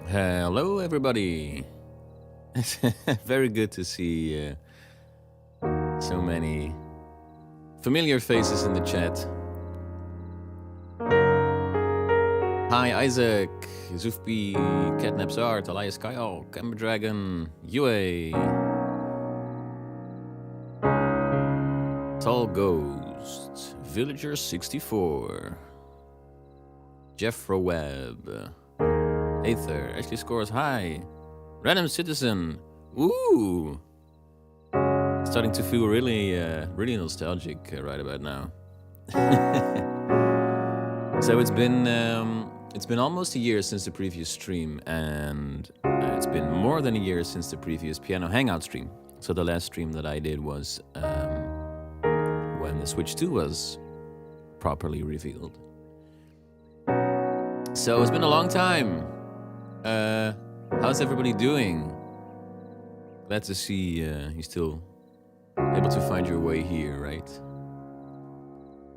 Hello, everybody. It's very good to see so many familiar faces in the chat. Hi, Isaac, Zufbi, Catnap's Art, Elias Kyle, Camber Dragon, UA, Tall Ghost, Villager 64, Jeffro Webb, Aether, Ashley Scores, hi, Random Citizen, ooh, starting to feel really, really nostalgic right about now. So it's been almost a year since the previous stream, and it's been more than a year since the previous Piano Hangout stream. So the last stream that I did was when the Switch 2 was properly revealed. So it's been a long time. How's everybody doing? Glad to see you're still able to find your way here, right?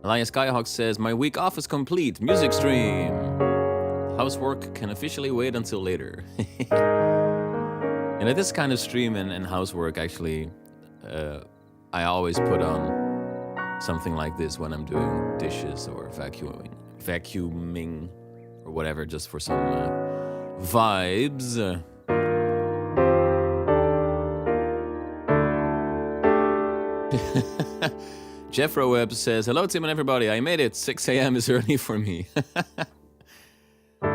Elias Skyhawk says, my week off is complete. Music stream. Housework can officially wait until later. And at this kind of stream and housework, actually, I always put on something like this when I'm doing dishes or vacuuming or whatever, just for some vibes. Jeffro Webb says, hello, Tim and everybody. I made it. 6 a.m. is early for me.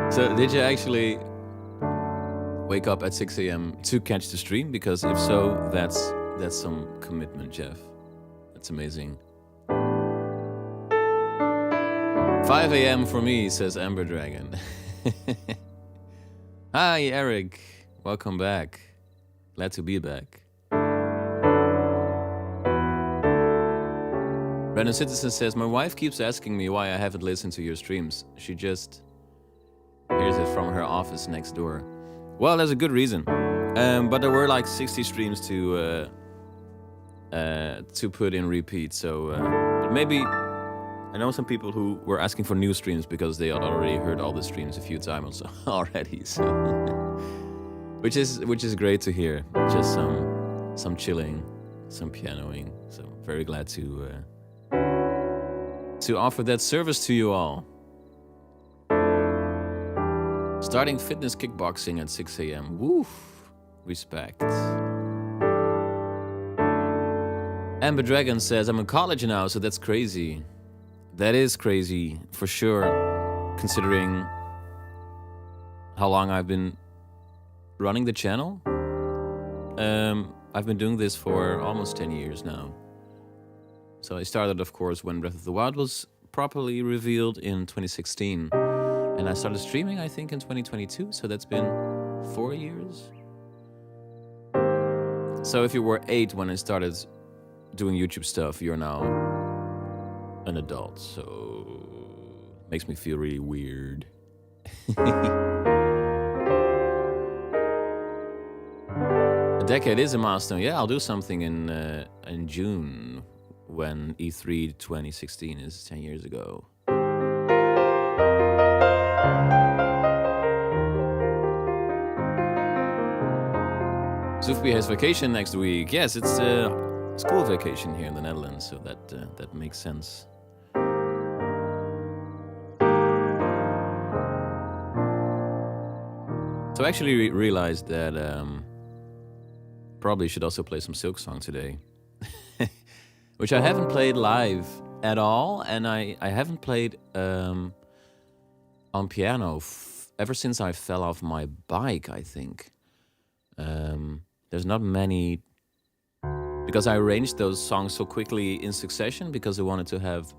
So did you actually wake up at 6 a.m. to catch the stream? Because if so, that's some commitment, Jeff. That's amazing. 5 a.m. for me, says Amber Dragon. Hi, Eric. Welcome back. Glad to be back. Random Citizen says, my wife keeps asking me why I haven't listened to your streams. She just hears it from her office next door. Well, there's a good reason. But there were like 60 streams to put in repeat. So but maybe I know some people who were asking for new streams because they had already heard all the streams a few times already. So which is great to hear. Just some chilling, some pianoing. So very glad to offer that service to you all. Starting fitness kickboxing at 6 a.m. Woof. Respect. Amber Dragon says, I'm in college now, so that's crazy. That is crazy, for sure, considering how long I've been running the channel. I've been doing this for almost 10 years now. So I started, of course, when Breath of the Wild was properly revealed in 2016. And I started streaming, I think, in 2022. So that's been 4 years. So if you were 8 when I started doing YouTube stuff, you're now an adult. So it makes me feel really weird. A decade is a milestone. Yeah, I'll do something in June, when E3 2016 is 10 years ago. Zufbi has vacation next week. Yes, it's school vacation here in the Netherlands, so that makes sense. So I actually realized that probably should also play some Silksong today. Which I haven't played live at all, and I haven't played on piano ever since I fell off my bike, I think. There's not many, because I arranged those songs so quickly in succession because I wanted to have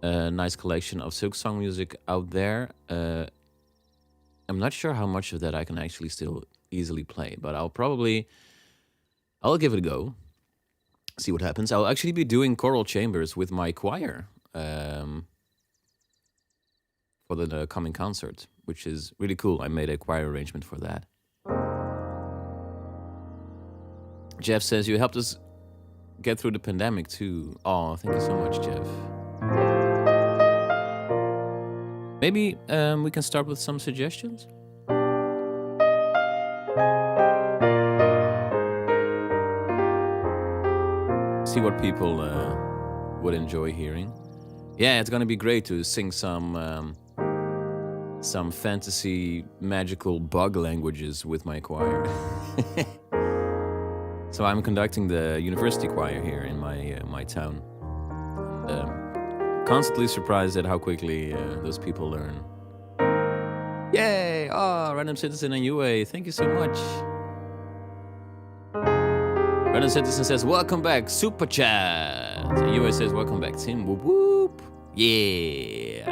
a nice collection of Silksong music out there. I'm not sure how much of that I can actually still easily play, but I'll give it a go. See what happens. I'll actually be doing choral chambers with my choir for the coming concert, which is really cool. I made a choir arrangement for that. Jeff says, you helped us get through the pandemic too. Oh, thank you so much, Jeff. Maybe we can start with some suggestions? see what people would enjoy hearing. Yeah, it's gonna be great to sing some fantasy magical bug languages with my choir. So I'm conducting the university choir here in my town. And, constantly surprised at how quickly those people learn. Yay! Oh, Random Citizen and UA, thank you so much. Random Citizen says, welcome back, Super Chat. And UA says, welcome back, Tim. Whoop whoop. Yeah.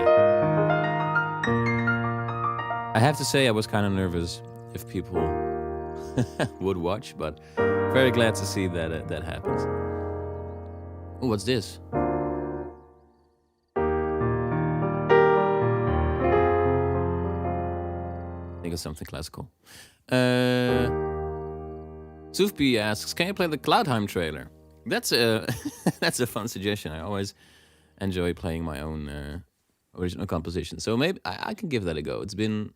I have to say I was kind of nervous if people would watch, but very glad to see that that happens. Oh, what's this? I think it's something classical. Soofby asks, can you play the Cloudheim trailer? That's a that's a fun suggestion. I always enjoy playing my own original composition. So maybe I can give that a go. It's been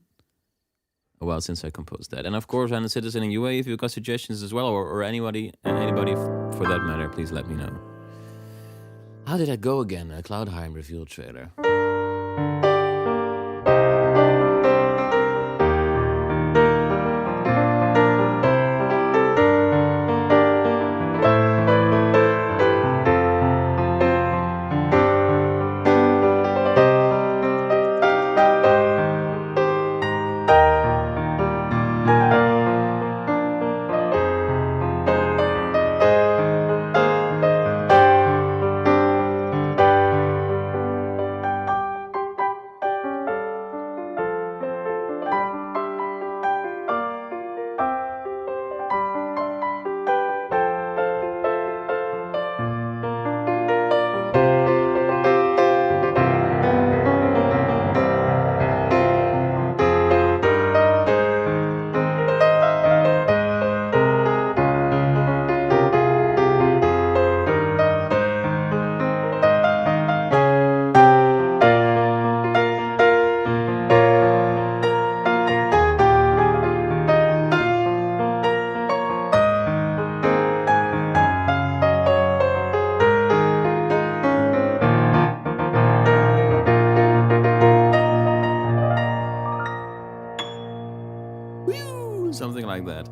a while since I composed that. And of course, I'm a citizen in UA. If you've got suggestions as well, or anybody for that matter, please let me know. How did that go again? A Cloudheim reveal trailer. Something like that.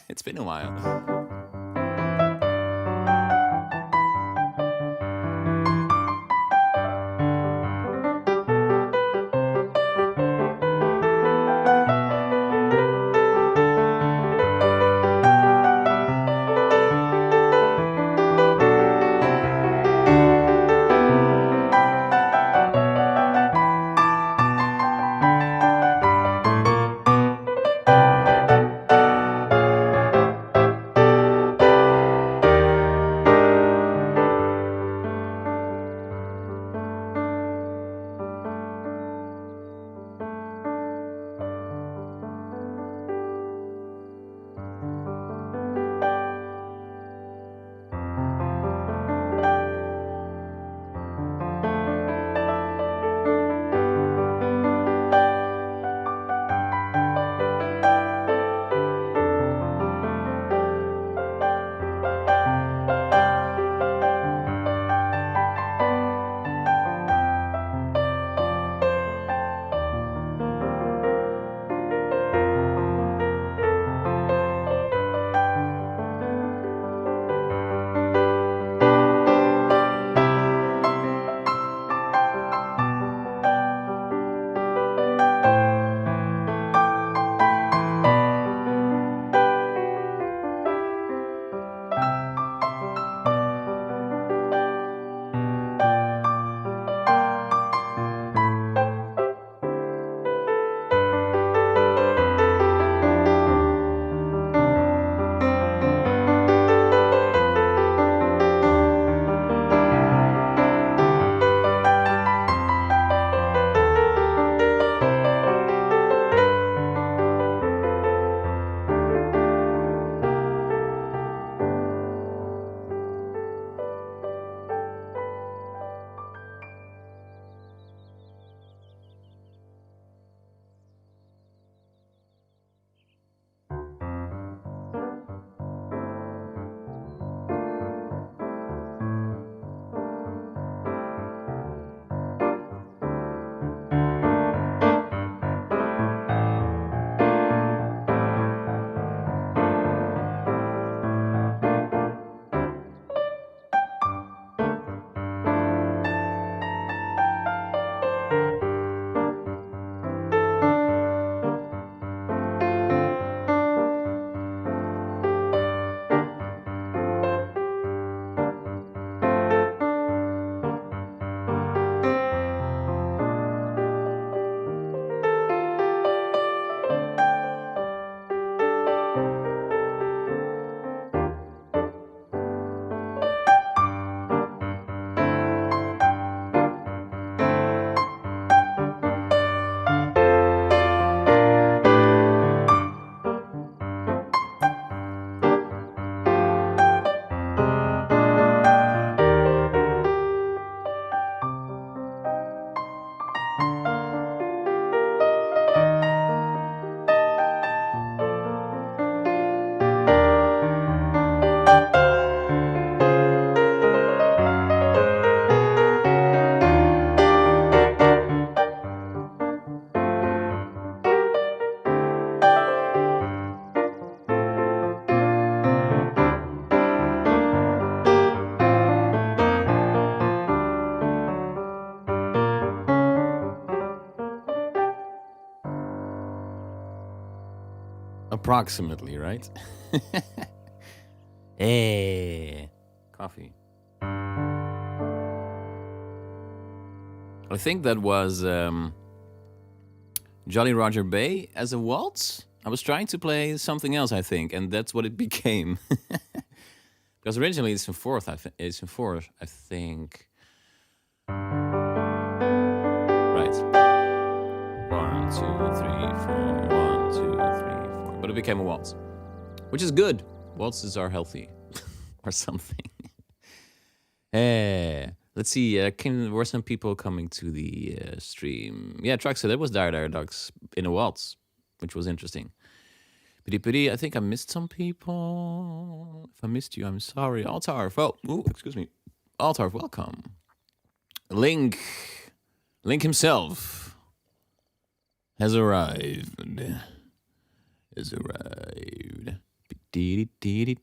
It's been a while. Approximately, right? Hey, coffee. I think that was Jolly Roger Bay as a waltz. I was trying to play something else, I think, and that's what it became. Because originally it's in fourth. It's in fourth, I think. Right. 1, 2, 3, 4. 1, 2, 3, 4. But it became a waltz, which is good. Waltzes are healthy, or something. Let's see. Were some people coming to the stream? Yeah, Truck said that was Dire Ducks in a waltz, which was interesting. Pity, I think I missed some people. If I missed you, I'm sorry. Altarf, excuse me. Altarf, welcome. Link himself has arrived.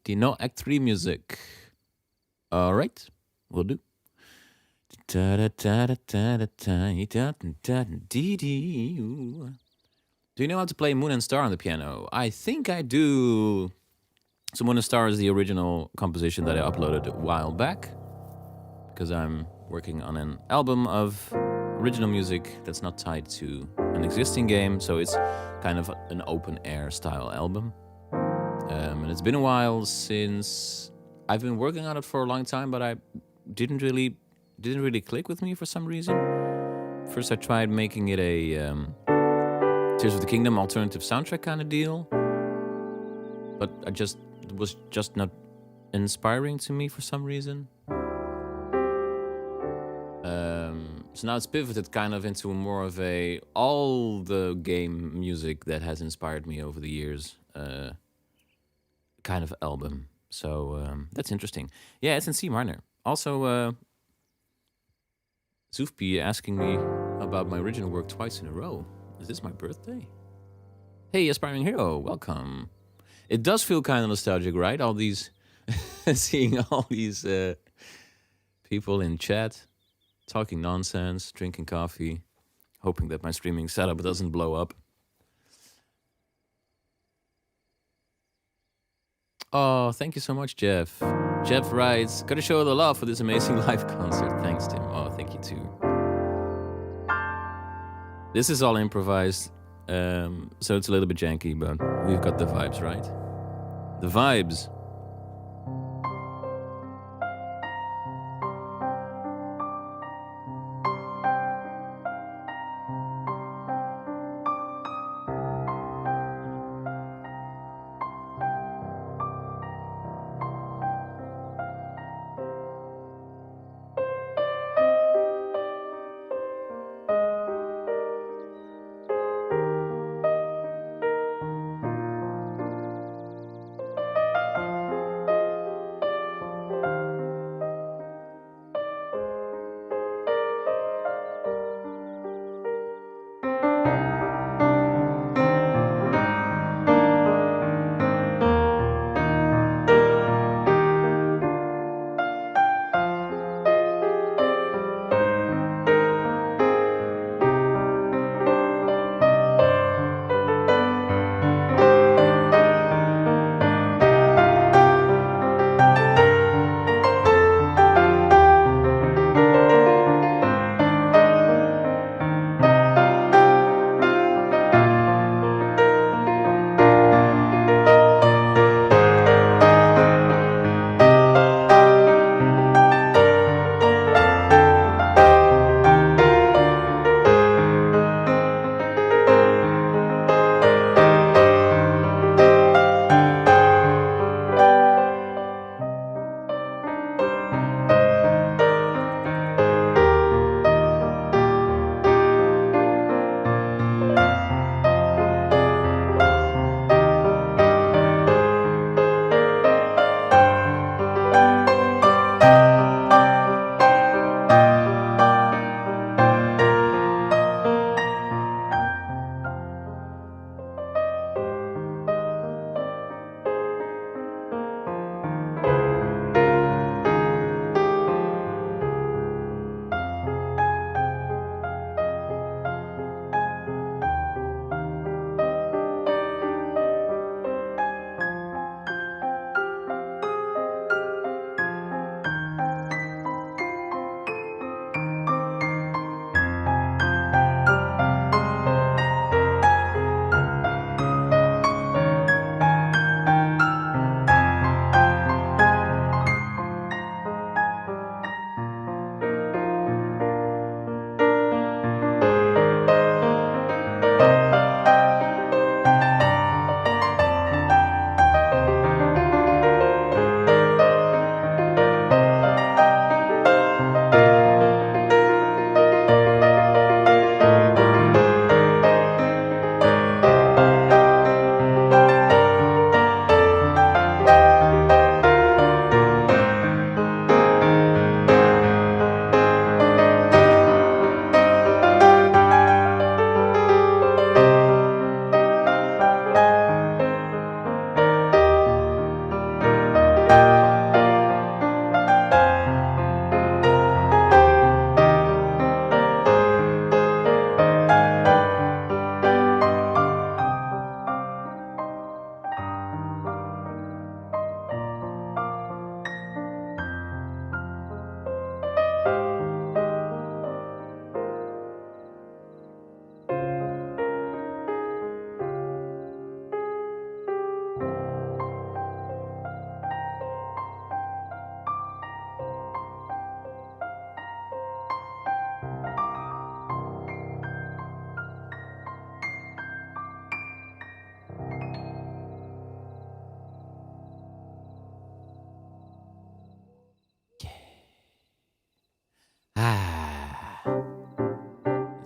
No Act 3 music. All right, we'll do. Do you know how to play Moon and Star on the piano? I think I do. So Moon and Star is the original composition that I uploaded a while back, because I'm working on an album of original music that's not tied to an existing game, so it's kind of an open air style album. And it's been a while since I've been working on it for a long time, but I didn't really click with me for some reason. First I tried making it a Tears of the Kingdom alternative soundtrack kind of deal, but it was just not inspiring to me for some reason. So now it's pivoted kind of into more of all the game music that has inspired me over the years kind of album. So that's interesting. Yeah, it's in C minor. Also, Zoofby asking me about my original work twice in a row. Is this my birthday? Hey, Aspiring Hero, welcome. It does feel kind of nostalgic, right? All these, seeing all these people in chat, talking nonsense, drinking coffee, hoping that my streaming setup doesn't blow up. Oh, thank you so much, Jeff. Jeff writes, gotta show the love for this amazing live concert. Thanks, Tim. Oh, thank you too. This is all improvised, so it's a little bit janky, but we've got the vibes, right? The vibes.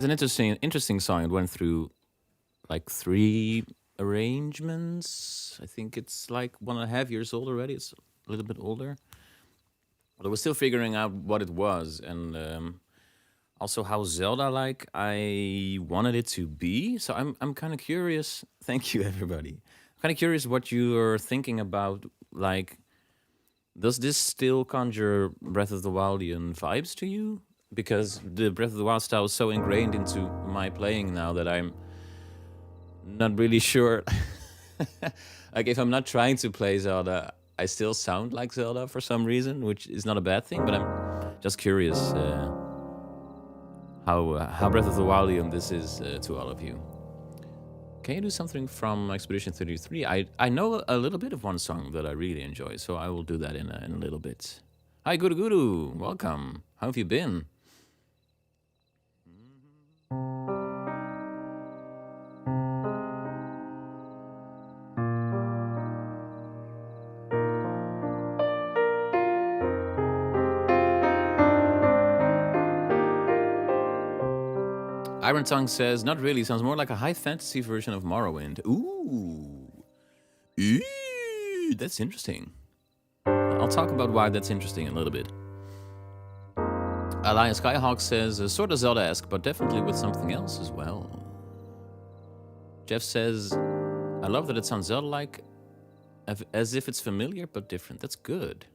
It's an interesting song. It went through like 3 arrangements. I think it's like 1.5 years old already. It's a little bit older. But I was still figuring out what it was, and also how Zelda-like I wanted it to be. So I'm kind of curious. Thank you, everybody. I'm kind of curious what you're thinking about. Like, does this still conjure Breath of the Wildian vibes to you? Because the Breath of the Wild style is so ingrained into my playing now that I'm not really sure. Like, if I'm not trying to play Zelda, I still sound like Zelda for some reason, which is not a bad thing. But I'm just curious how Breath of the Wildian this is to all of you. Can you do something from Expedition 33? I know a little bit of one song that I really enjoy, so I will do that in a little bit. Hi, Guru Guru, welcome. How have you been? Iron Tongue says, not really, sounds more like a high fantasy version of Morrowind. Ooh. Ooh, that's interesting. I'll talk about why that's interesting in a little bit. Alliance Skyhawk says, sort of Zelda-esque, but definitely with something else as well. Jeff says, I love that it sounds Zelda-like, as if it's familiar but different. That's good.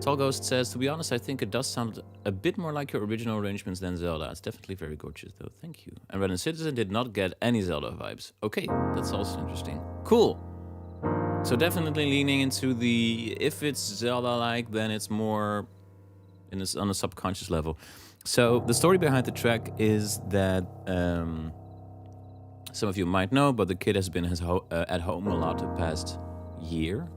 Tall Ghost says, to be honest, I think it does sound a bit more like your original arrangements than Zelda. It's definitely very gorgeous, though. Thank you. And Red Citizen did not get any Zelda vibes. Okay, that's also interesting. Cool. So definitely leaning into the, if it's Zelda-like, then it's more on a subconscious level. So the story behind the track is that some of you might know, but the kid has been at home a lot the past year.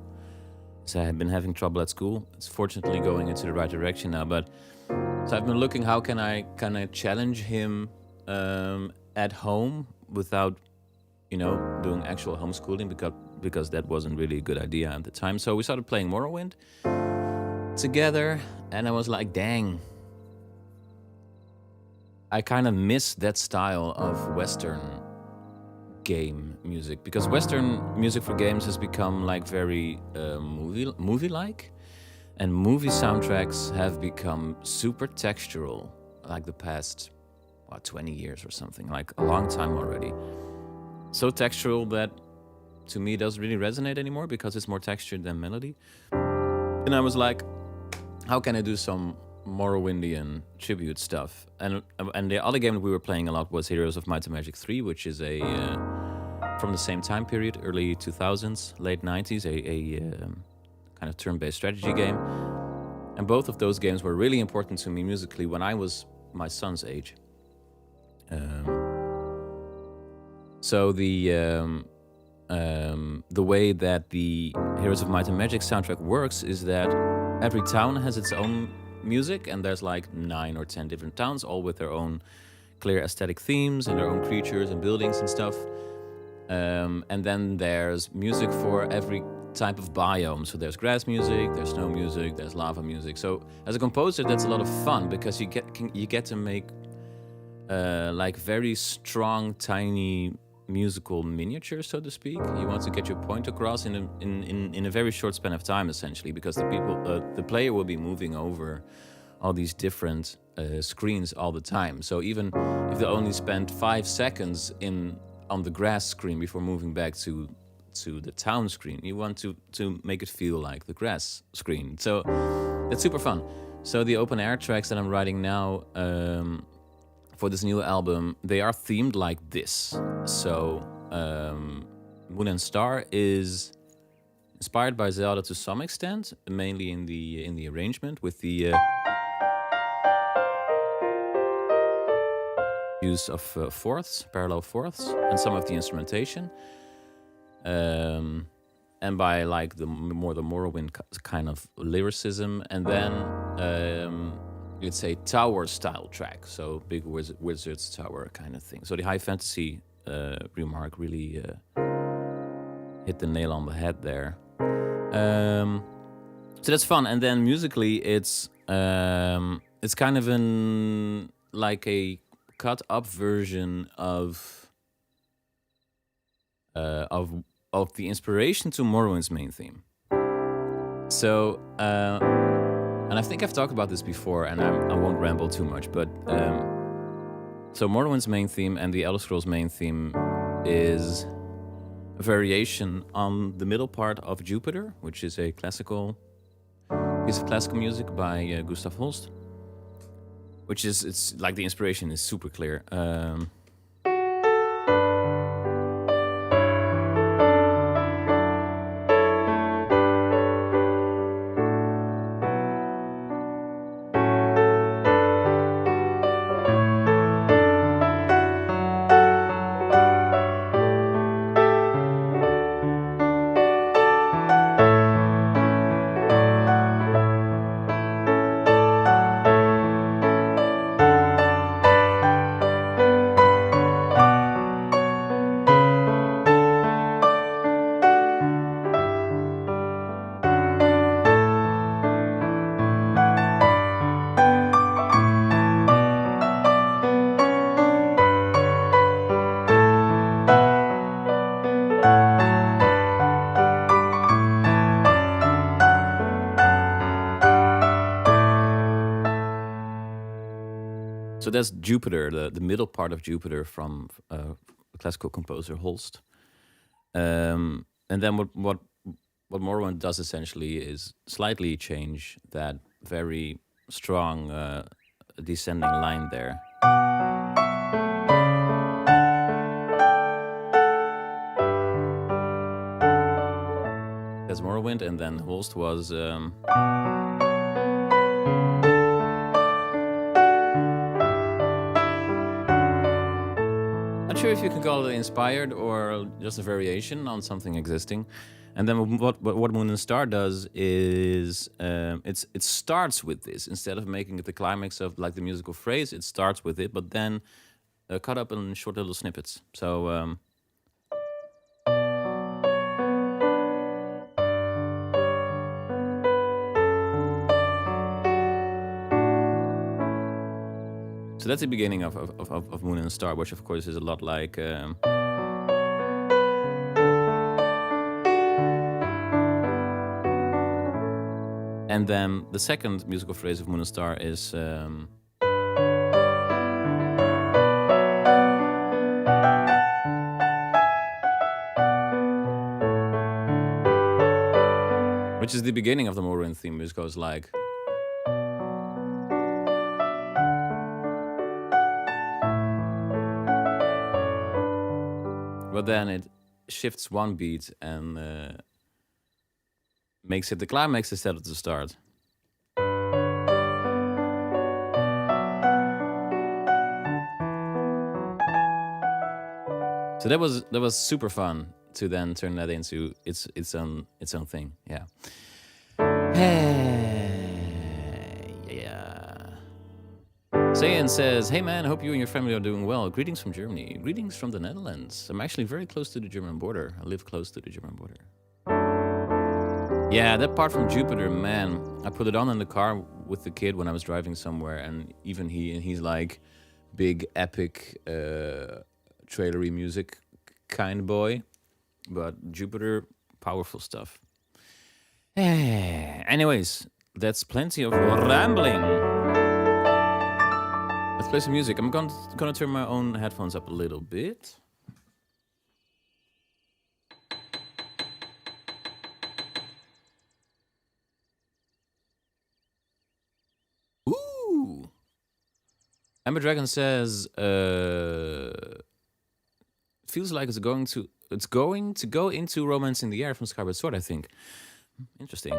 So I have been having trouble at school. It's fortunately going into the right direction now. But so I've been looking, how can I kind of challenge him at home without, doing actual homeschooling, because that wasn't really a good idea at the time. So we started playing Morrowind together, and I was like, dang, I kind of miss that style of Western game music, because Western music for games has become like very movie-like, and movie soundtracks have become super textural, like the past 20 years or something, like a long time already. So textural that to me doesn't really resonate anymore, because it's more textured than melody. And I was like, how can I do some Morrowindian tribute stuff? And the other game that we were playing a lot was Heroes of Might and Magic 3, which is a from the same time period, early 2000s, late 90s, a kind of turn-based strategy game. And both of those games were really important to me musically when I was my son's age. So the way that the Heroes of Might and Magic soundtrack works is that every town has its own music, and there's like 9 or 10 different towns, all with their own clear aesthetic themes and their own creatures and buildings and stuff. And then there's music for every type of biome. So there's grass music, there's snow music, there's lava music. So as a composer, that's a lot of fun, because you get to make like very strong, tiny musical miniatures, so to speak. You want to get your point across in a very short span of time, essentially, because the player will be moving over all these different screens all the time. So even if they only spend 5 seconds on the grass screen before moving back to the town screen, you want to make it feel like the grass screen. So that's super fun. So the open air tracks that I'm writing now for this new album, they are themed like this. So Moon and Star is inspired by Zelda to some extent, mainly in the arrangement, with the use of fourths, parallel fourths, and some of the instrumentation, and by like the Morrowind kind of lyricism, and then it's a tower style track, so big wizard's tower kind of thing. So the high fantasy remark really hit the nail on the head there. So that's fun. And then musically, it's it's kind of like a cut up version uh, of of the inspiration to Morrowind's main theme. So, and I think I've talked about this before, and I won't ramble too much, but so Morrowind's main theme and the Elder Scrolls main theme is a variation on the middle part of Jupiter, which is a classical piece of classical music by Gustav Holst, which is, it's like the inspiration is super clear. So that's Jupiter, the middle part of Jupiter from classical composer Holst. And then what Morrowind does essentially is slightly change that very strong descending line there. That's Morrowind, and then Holst was. Not sure if you can call it inspired or just a variation on something existing. And then what Moon and Star does is it starts with this instead of making it the climax of like the musical phrase. It starts with it, but then cut up in short little snippets. So. So that's the beginning of Moon and Star, which of course is a lot like. And then the second musical phrase of Moon and Star is. Which is the beginning of the Morrowind theme, which goes like. But then it shifts one beat and makes it the climax instead of the start. So that was super fun to then turn that into its own thing. Yeah. Sayan says, "Hey man, hope you and your family are doing well. Greetings from Germany. Greetings from the Netherlands. I'm actually very close to the German border. I live close to the German border." Yeah, that part from Jupiter, man. I put it on in the car with the kid when I was driving somewhere, and even he's like big epic trailery music kind of boy. But Jupiter, powerful stuff. Anyways, that's plenty of rambling. Let's play some music. I'm gonna turn my own headphones up a little bit. Ooh. Amber Dragon says, feels like it's going to go into Romance in the Air from Skyward Sword, I think. Interesting.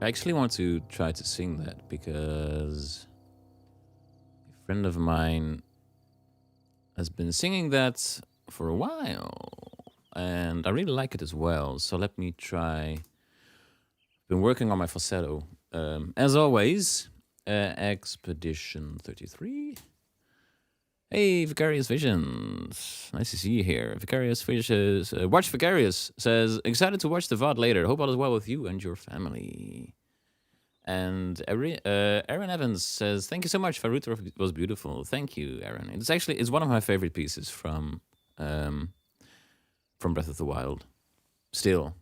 I actually want to try to sing that because a friend of mine has been singing that for a while, and I really like it as well. So let me try. Been working on my falsetto, as always. Expedition 33. Hey, Vicarious Visions. Nice to see you here. Vicarious Visions. Watch Vicarious says, excited to watch the VOD later. Hope all is well with you and your family. And Aaron Evans says, thank you so much. Faruto was beautiful. Thank you, Aaron. It's one of my favorite pieces from Breath of the Wild. Still.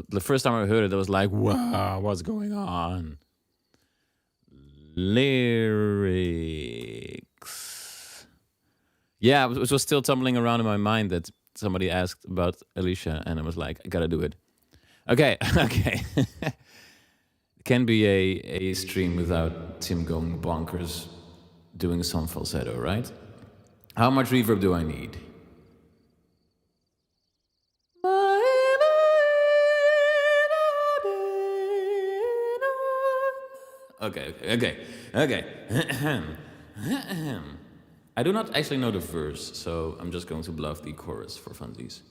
The first time I heard it, I was like, wow, what's going on? Lyrics. Yeah, it was still tumbling around in my mind that somebody asked about Alicia, and I was like, I gotta do it. Okay, okay. Can be a stream without Tim going bonkers doing some falsetto, right? How much reverb do I need? Okay. I do not actually know the verse, so I'm just going to bluff the chorus for funsies.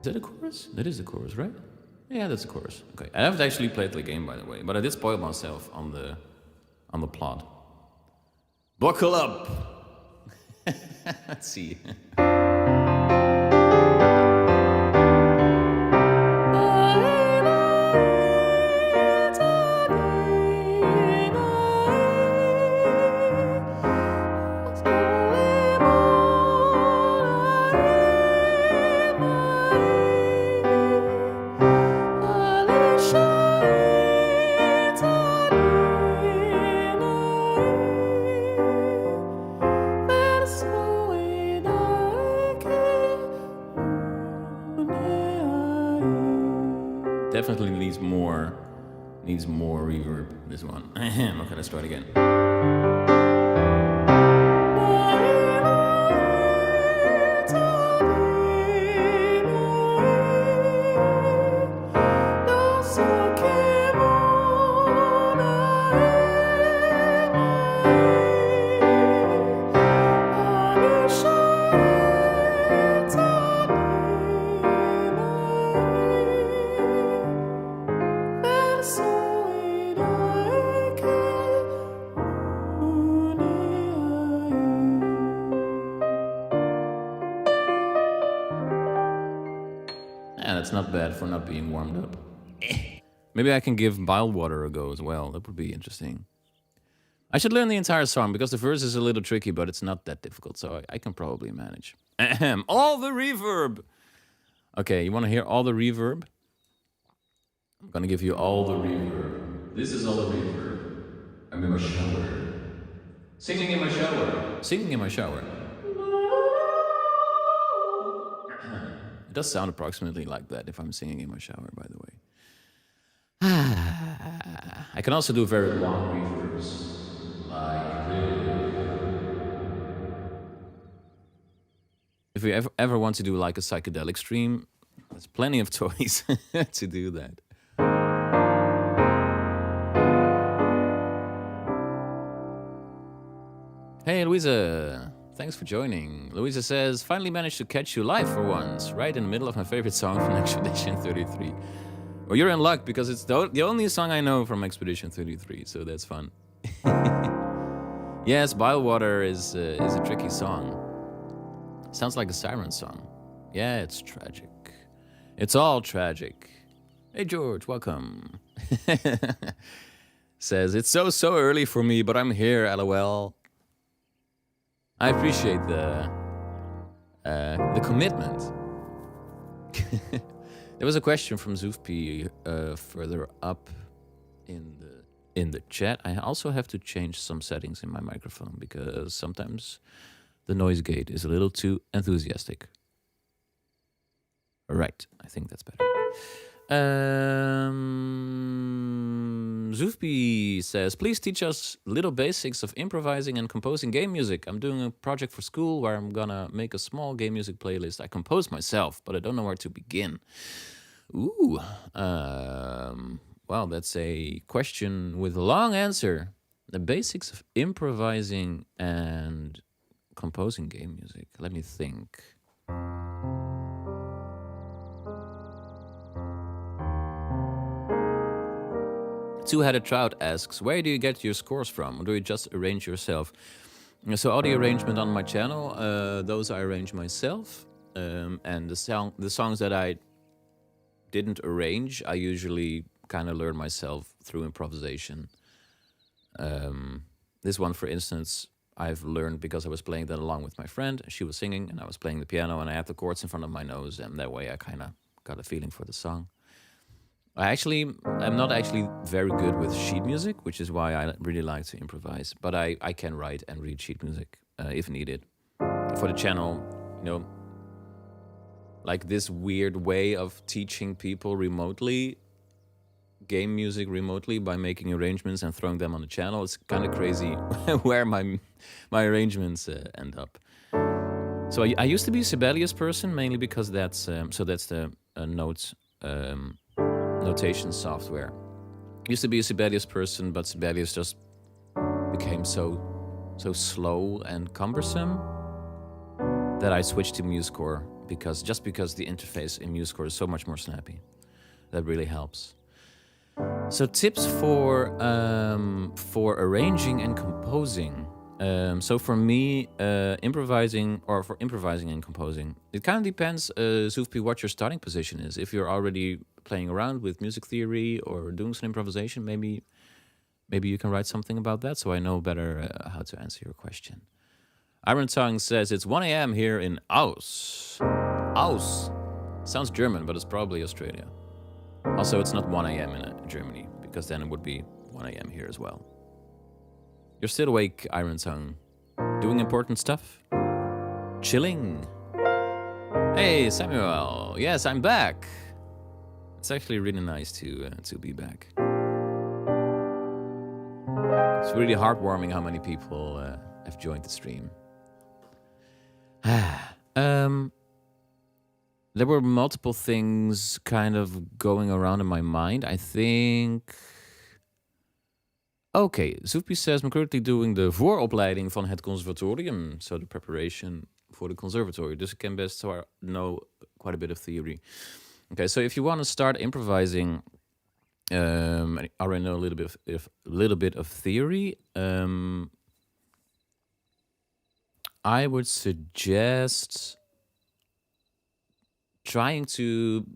Is that a chorus? That is the chorus, right? Yeah, that's the chorus. Okay, I haven't actually played the game, by the way, but I did spoil myself on the plot. Buckle up. Let's see. Definitely needs more reverb, this one. Okay, let's try it again. That's not bad for not being warmed up. Maybe I can give Bile Water a go as well. That would be interesting. I should learn the entire song because the verse is a little tricky, but it's not that difficult, so I can probably manage. All the reverb! Okay, you want to hear all the reverb? I'm gonna give you all the reverb. This is all the reverb. I'm in my shower. Singing in my shower. Singing in my shower. It does sound approximately like that if I'm singing in my shower, by the way. I can also do very long reverbs, like this. If you ever want to do like a psychedelic stream, there's plenty of toys to do that. Hey, Louisa. Thanks for joining. Louisa says, finally managed to catch you live for once, right in the middle of my favorite song from Expedition 33. Well, you're in luck because it's the only song I know from Expedition 33, so that's fun. Yes, Bile Water is a tricky song. Sounds like a siren song. Yeah, it's tragic. It's all tragic. Hey, George, welcome. Says, it's so early for me, but I'm here, LOL. I appreciate the commitment. There was a question from Zoofp further up in the chat. I also have to change some settings in my microphone because sometimes the noise gate is a little too enthusiastic. All right, I think that's better. Zufbi says, please teach us little basics of improvising and composing game music. I'm doing a project for school where I'm gonna make a small game music playlist. I compose myself, but I don't know where to begin. Ooh, well, that's a question with a long answer. The basics of improvising and composing game music. Let me think. Two-Headed Trout asks, where do you get your scores from? Or do you just arrange yourself? So all the arrangement on my channel, those I arrange myself. And the songs that I didn't arrange, I usually kind of learn myself through improvisation. This one, for instance, I've learned because I was playing that along with my friend. She was singing and I was playing the piano and I had the chords in front of my nose, and that way I kind of got a feeling for the song. I'm not actually very good with sheet music, which is why I really like to improvise. But I can write and read sheet music if needed. For the channel, like this weird way of teaching people remotely, game music remotely by making arrangements and throwing them on the channel. It's kind of crazy where my arrangements end up. So I used to be a Sibelius person, mainly because that's the notes. Notation software. Used to be a Sibelius person, but Sibelius just became so slow and cumbersome that I switched to MuseScore because the interface in MuseScore is so much more snappy. That really helps. So tips for arranging and composing. So for me, improvising and composing, it kind of depends, Zufpi, what your starting position is. If you're already playing around with music theory or doing some improvisation, maybe you can write something about that so I know better how to answer your question. Iron Tongue says it's 1 a.m. here in Aus. Aus. Sounds German, but it's probably Australia. Also, it's not 1 a.m. in Germany, because then it would be 1 a.m. here as well. You're still awake, Iron Tongue. Doing important stuff? Chilling? Hey, Samuel. Yes, I'm back. It's actually really nice to be back. It's really heartwarming how many people have joined the stream. There were multiple things kind of going around in my mind. I think... Okay, Zufpi says, I'm currently doing the vooropleiding van het conservatorium. So the preparation for the conservatory. Dus ik can best know quite a bit of theory. Okay, so if you want to start improvising, I already know a little bit of theory. I would suggest trying to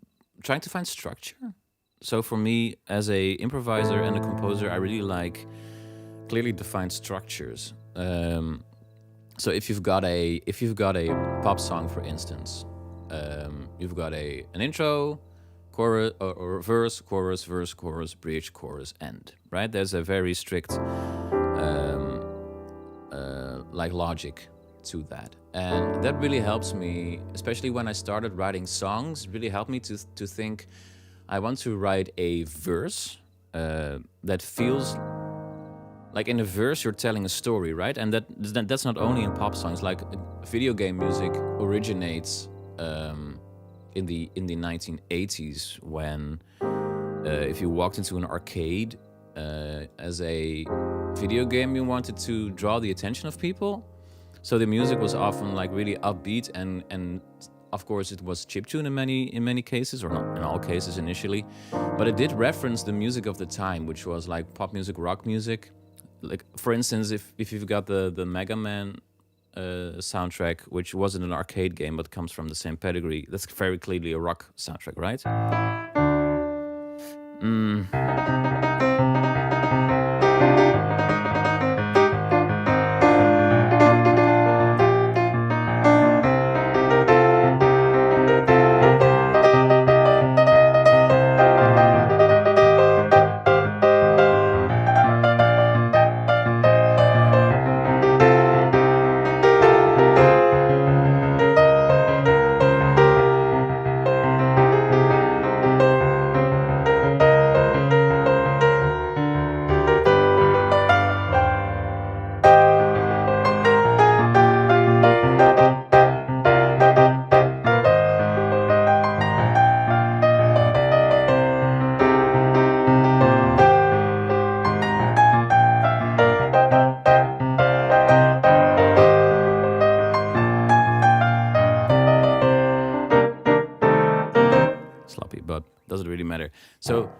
find structure. So for me, as a improviser and a composer, I really like clearly defined structures. So if you've got a pop song, for instance, you've got an intro, chorus, or verse, chorus, bridge, chorus, end. Right? There's a very strict logic to that, and that really helps me, especially when I started writing songs. It really helped me to think. I want to write a verse that feels like in a verse you're telling a story, right? And that's not only in pop songs. Like video game music originates in the 1980s when if you walked into an arcade as a video game, you wanted to draw the attention of people. So the music was often like really upbeat and of course, it was chiptune in many cases, or not in all cases initially, but it did reference the music of the time, which was like pop music, rock music. Like for instance, if you've got the Mega Man soundtrack, which wasn't an arcade game but comes from the same pedigree, that's very clearly a rock soundtrack, right? sloppy, but doesn't really matter. So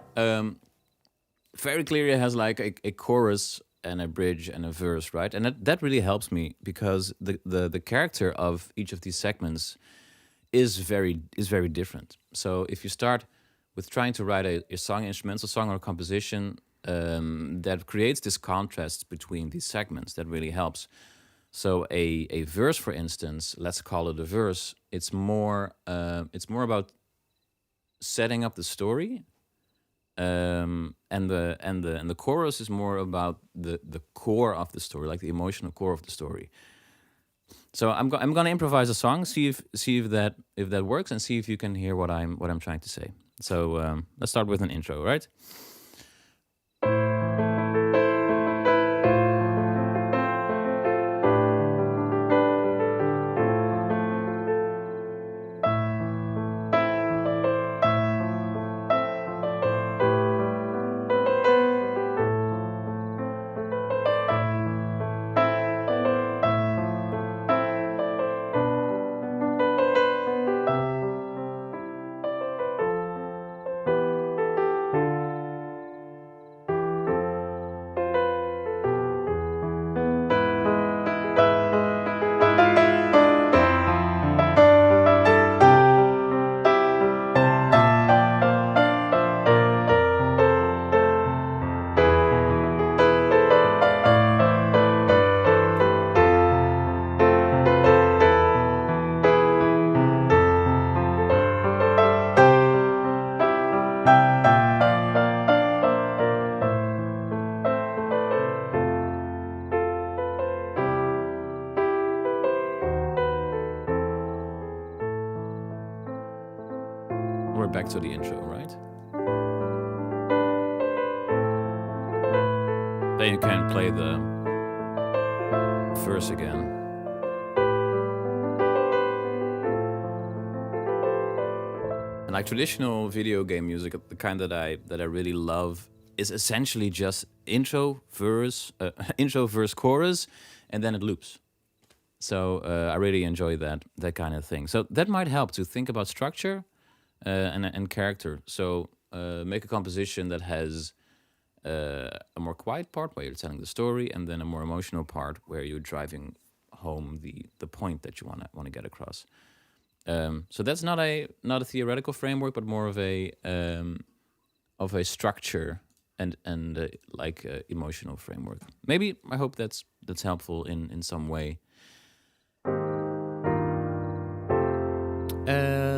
very clearly has like a chorus and a bridge and a verse, right? And that really helps me because the character of each of these segments is very different. So if you start with trying to write a song, instrumental song or composition that creates this contrast between these segments, that really helps. So a verse, for instance, let's call it a verse. It's more about setting up the story, and the chorus is more about the core of the story, like the emotional core of the story. So I'm gonna improvise a song, see if that works, and see if you can hear what I'm trying to say. So let's start with an intro, right? We're back to the intro, right? Then you can play the verse again. And like traditional video game music, the kind that I really love is essentially just intro, verse, chorus, and then it loops. So I really enjoy that kind of thing. So that might help to think about structure and character. So make a composition that has a more quiet part where you're telling the story, and then a more emotional part where you're driving home the point that you want to get across. So that's not a theoretical framework, but more of a structure and like emotional framework. Maybe I hope that's helpful in some way.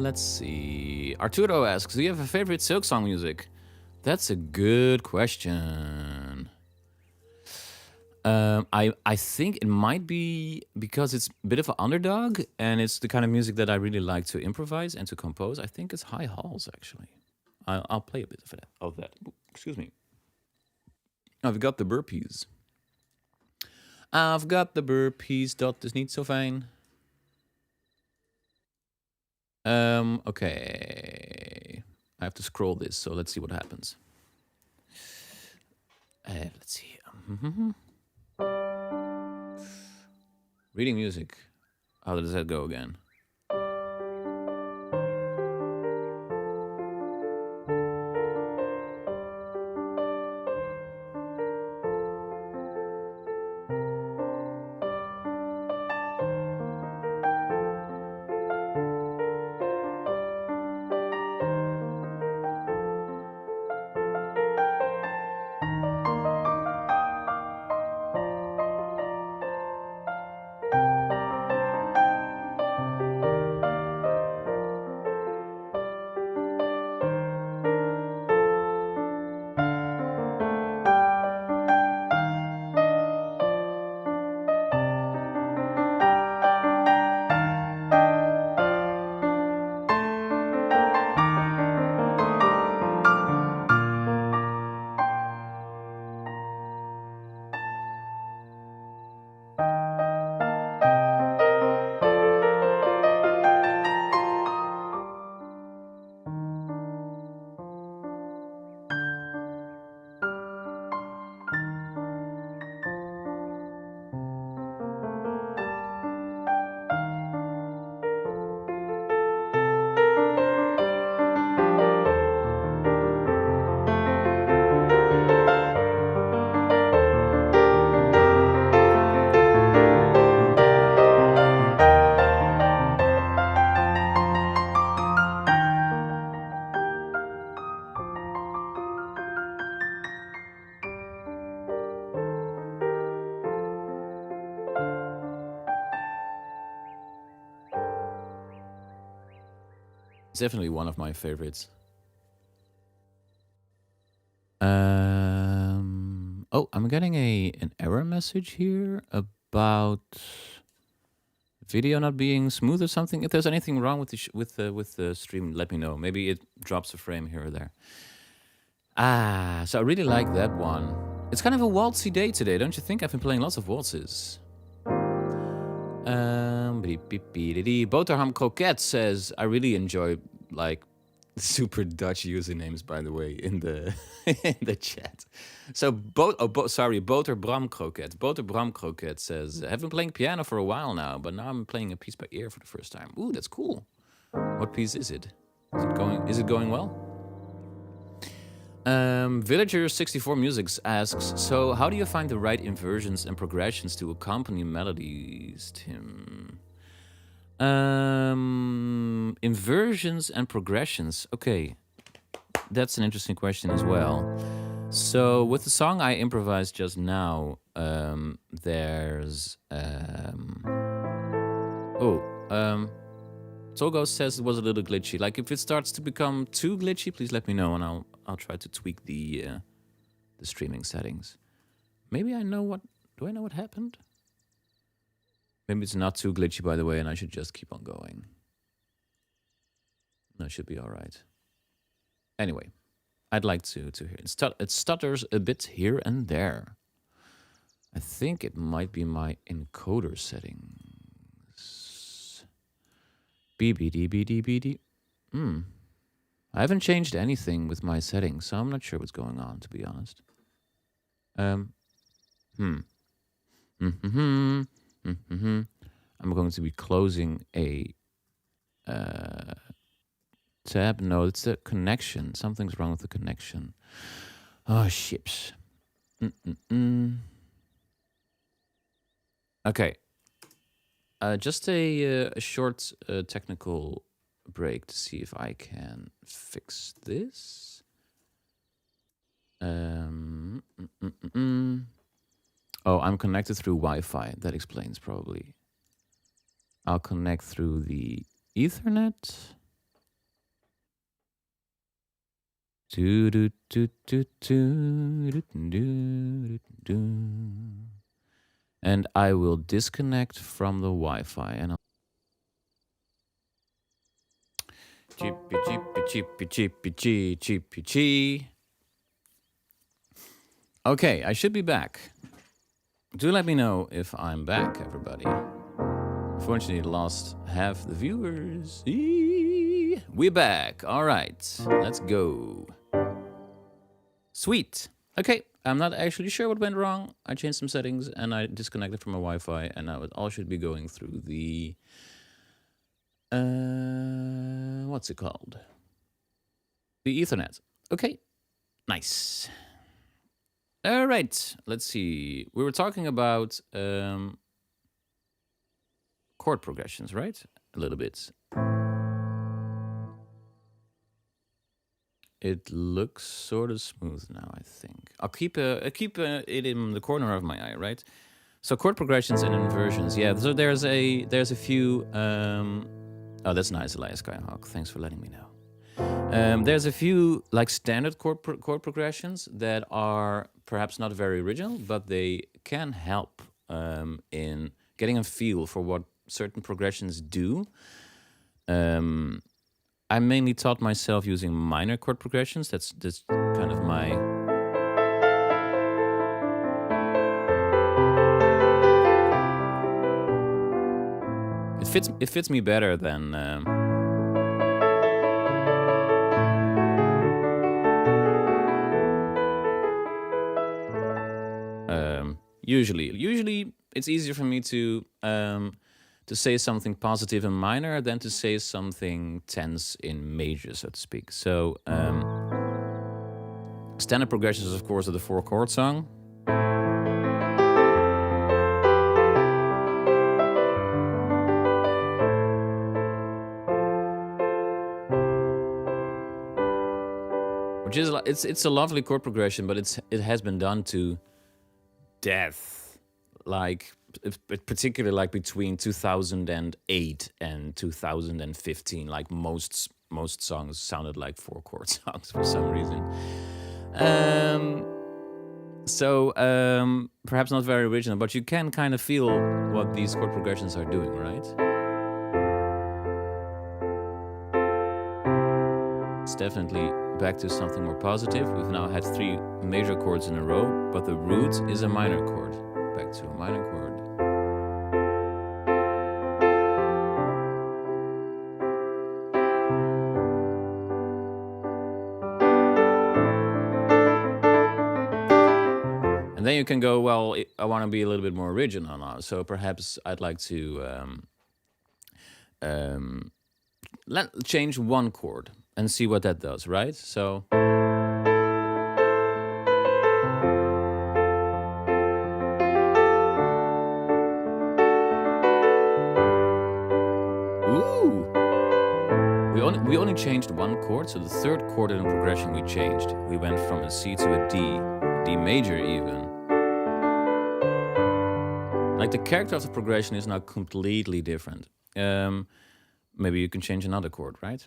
Let's see. Arturo asks, do you have a favorite Silksong music? That's a good question. I think it might be because it's a bit of an underdog, and it's the kind of music that I really like to improvise and to compose. I think it's High Halls, actually. I'll play a bit of that. Ooh, excuse me. I've got the burpees. I've got the burpees, dat is niet zo fijn. Okay. I have to scroll this, so let's see what happens. Let's see. Reading music. How does that go again? It's definitely one of my favorites. Oh, I'm getting an error message here about video not being smooth or something. If there's anything wrong with the stream, let me know. Maybe it drops a frame here or there. So I really like that one. It's kind of a waltzy day today, don't you think? I've been playing lots of waltzes. Boterham Croquette says, I really enjoy, like, super Dutch usernames, by the way, in the in the chat. So, Boter Bram Croquette. Boter Bram Croquette says, I've been playing piano for a while now, but now I'm playing a piece by ear for the first time. Ooh, that's cool. What piece is it? Is it going well? Villager64 Musics asks, so how do you find the right inversions and progressions to accompany melodies, Tim? Inversions and progressions. Okay, that's an interesting question as well. So with the song I improvised just now, there's Togo says it was a little glitchy. Like if it starts to become too glitchy, please let me know and I'll try to tweak the streaming settings. Maybe I know what. Do I know what happened? Maybe it's not too glitchy, by the way, and I should just keep on going. No, it should be all right. Anyway, I'd like to hear it. It stutters a bit here and there. I think it might be my encoder settings. BBD. I haven't changed anything with my settings, so I'm not sure what's going on, to be honest. I'm going to be closing a tab. No, it's the connection. Something's wrong with the connection. Oh, ships. Okay. Just a short technical break to see if I can fix this. Oh, I'm connected through Wi-Fi. That explains probably. I'll connect through the Ethernet. And I will disconnect from the Wi-Fi and I'll cheepy. Okay, I should be back. Do let me know if I'm back, everybody. Unfortunately, lost half the viewers. We're back. All right, let's go. Sweet. Okay, I'm not actually sure what went wrong. I changed some settings and I disconnected from my Wi-Fi, and now it all should be going through the what's it called? The Ethernet. Okay, nice. All right, let's see. We were talking about chord progressions, right? A little bit. It looks sort of smooth now, I think. I'll keep it in the corner of my eye, right? So chord progressions and inversions. Yeah, so there's a few. Oh, that's nice, Elias Skyhawk. Thanks for letting me know. There's a few like standard chord progressions that are perhaps not very original, but they can help in getting a feel for what certain progressions do. I mainly taught myself using minor chord progressions. That's kind of my... It fits me better than... Usually it's easier for me to say something positive in minor than to say something tense in major, so to speak. So standard progressions, of course, are the 4-chord song. Which is it's a lovely chord progression, but it has been done to death, like particularly like between 2008 and 2015, like most most songs sounded like 4-chord songs for some reason. Um, Perhaps not very original, but you can kind of feel what these chord progressions are doing, right? It's definitely back to something more positive. We've now had 3 major chords in a row, but the root is a minor chord. Back to a minor chord. And then you can go, well, I want to be a little bit more original now, so perhaps I'd like to change one chord and see what that does, right? So. Ooh! We only changed one chord, so the 3rd chord in the progression we changed. We went from a C to a D major even. Like the character of the progression is now completely different. Maybe you can change another chord, right?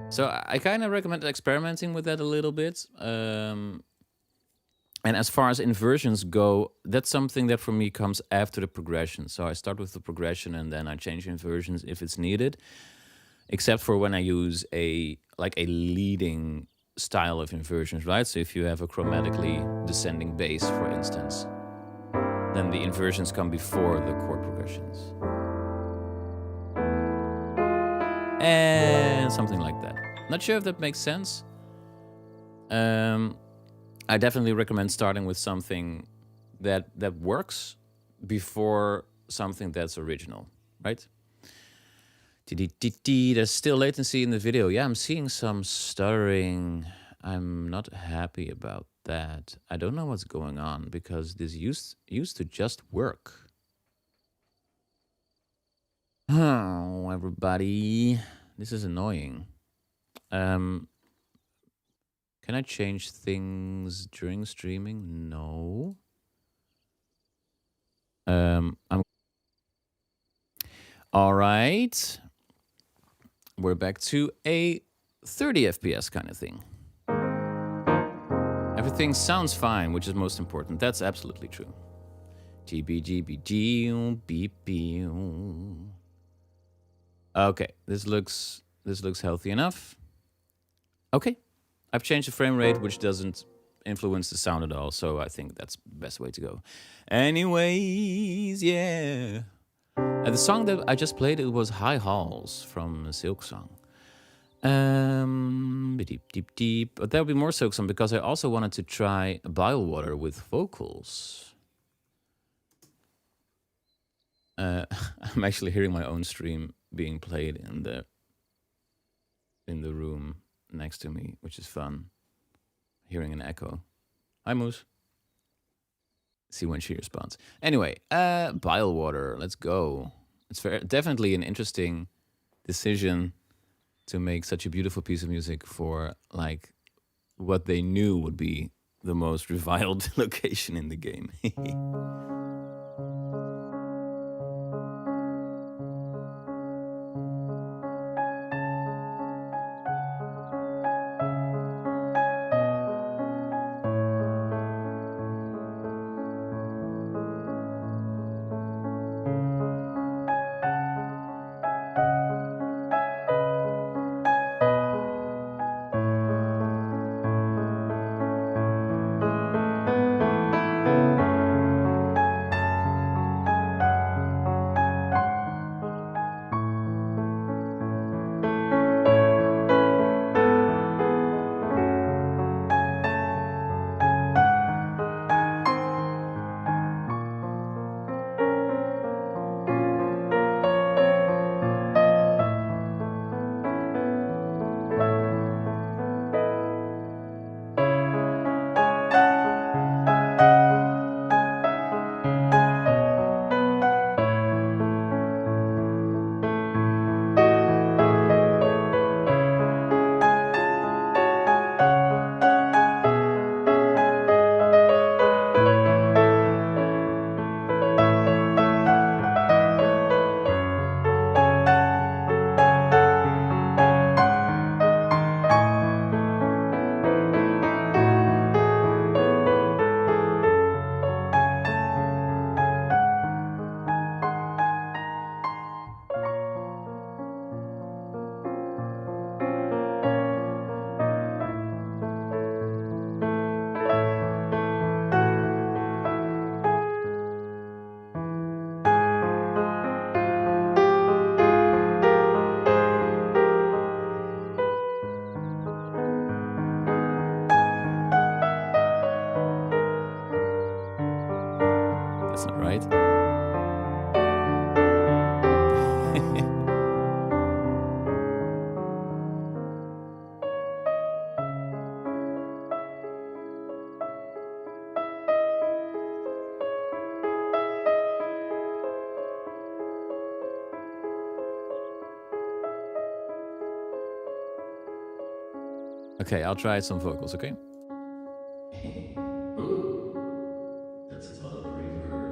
So I kind of recommend experimenting with that a little bit. And as far as inversions go, that's something that for me comes after the progression. So I start with the progression and then I change inversions if it's needed. Except for when I use a leading style of inversions, right? So if you have a chromatically descending bass, for instance, then the inversions come before the chord progressions. And something like that. Not sure if that makes sense. I definitely recommend starting with something that works before something that's original, right? There's still latency in the video. Yeah, I'm seeing some stuttering. I'm not happy about that. I don't know what's going on because this used to just work. Oh, everybody. This is annoying. Can I change things during streaming? No. All right. We're back to a 30 FPS kind of thing. Everything sounds fine, which is most important. That's absolutely true. Okay, this looks healthy enough. Okay, I've changed the frame rate, which doesn't influence the sound at all, so I think that's the best way to go. Anyways, yeah. The song that I just played, it was High Halls from Silksong. Deep. But there'll be more Silksong because I also wanted to try Bile Water with vocals. I'm actually hearing my own stream being played in the room next to me, which is fun. Hearing an echo. Hi, Moose. See when she responds. Anyway, Bile Water. Let's go. It's definitely an interesting decision to make such a beautiful piece of music for like what they knew would be the most reviled location in the game. That's not right. Okay, I'll try some vocals, okay? That's a lot of reverb.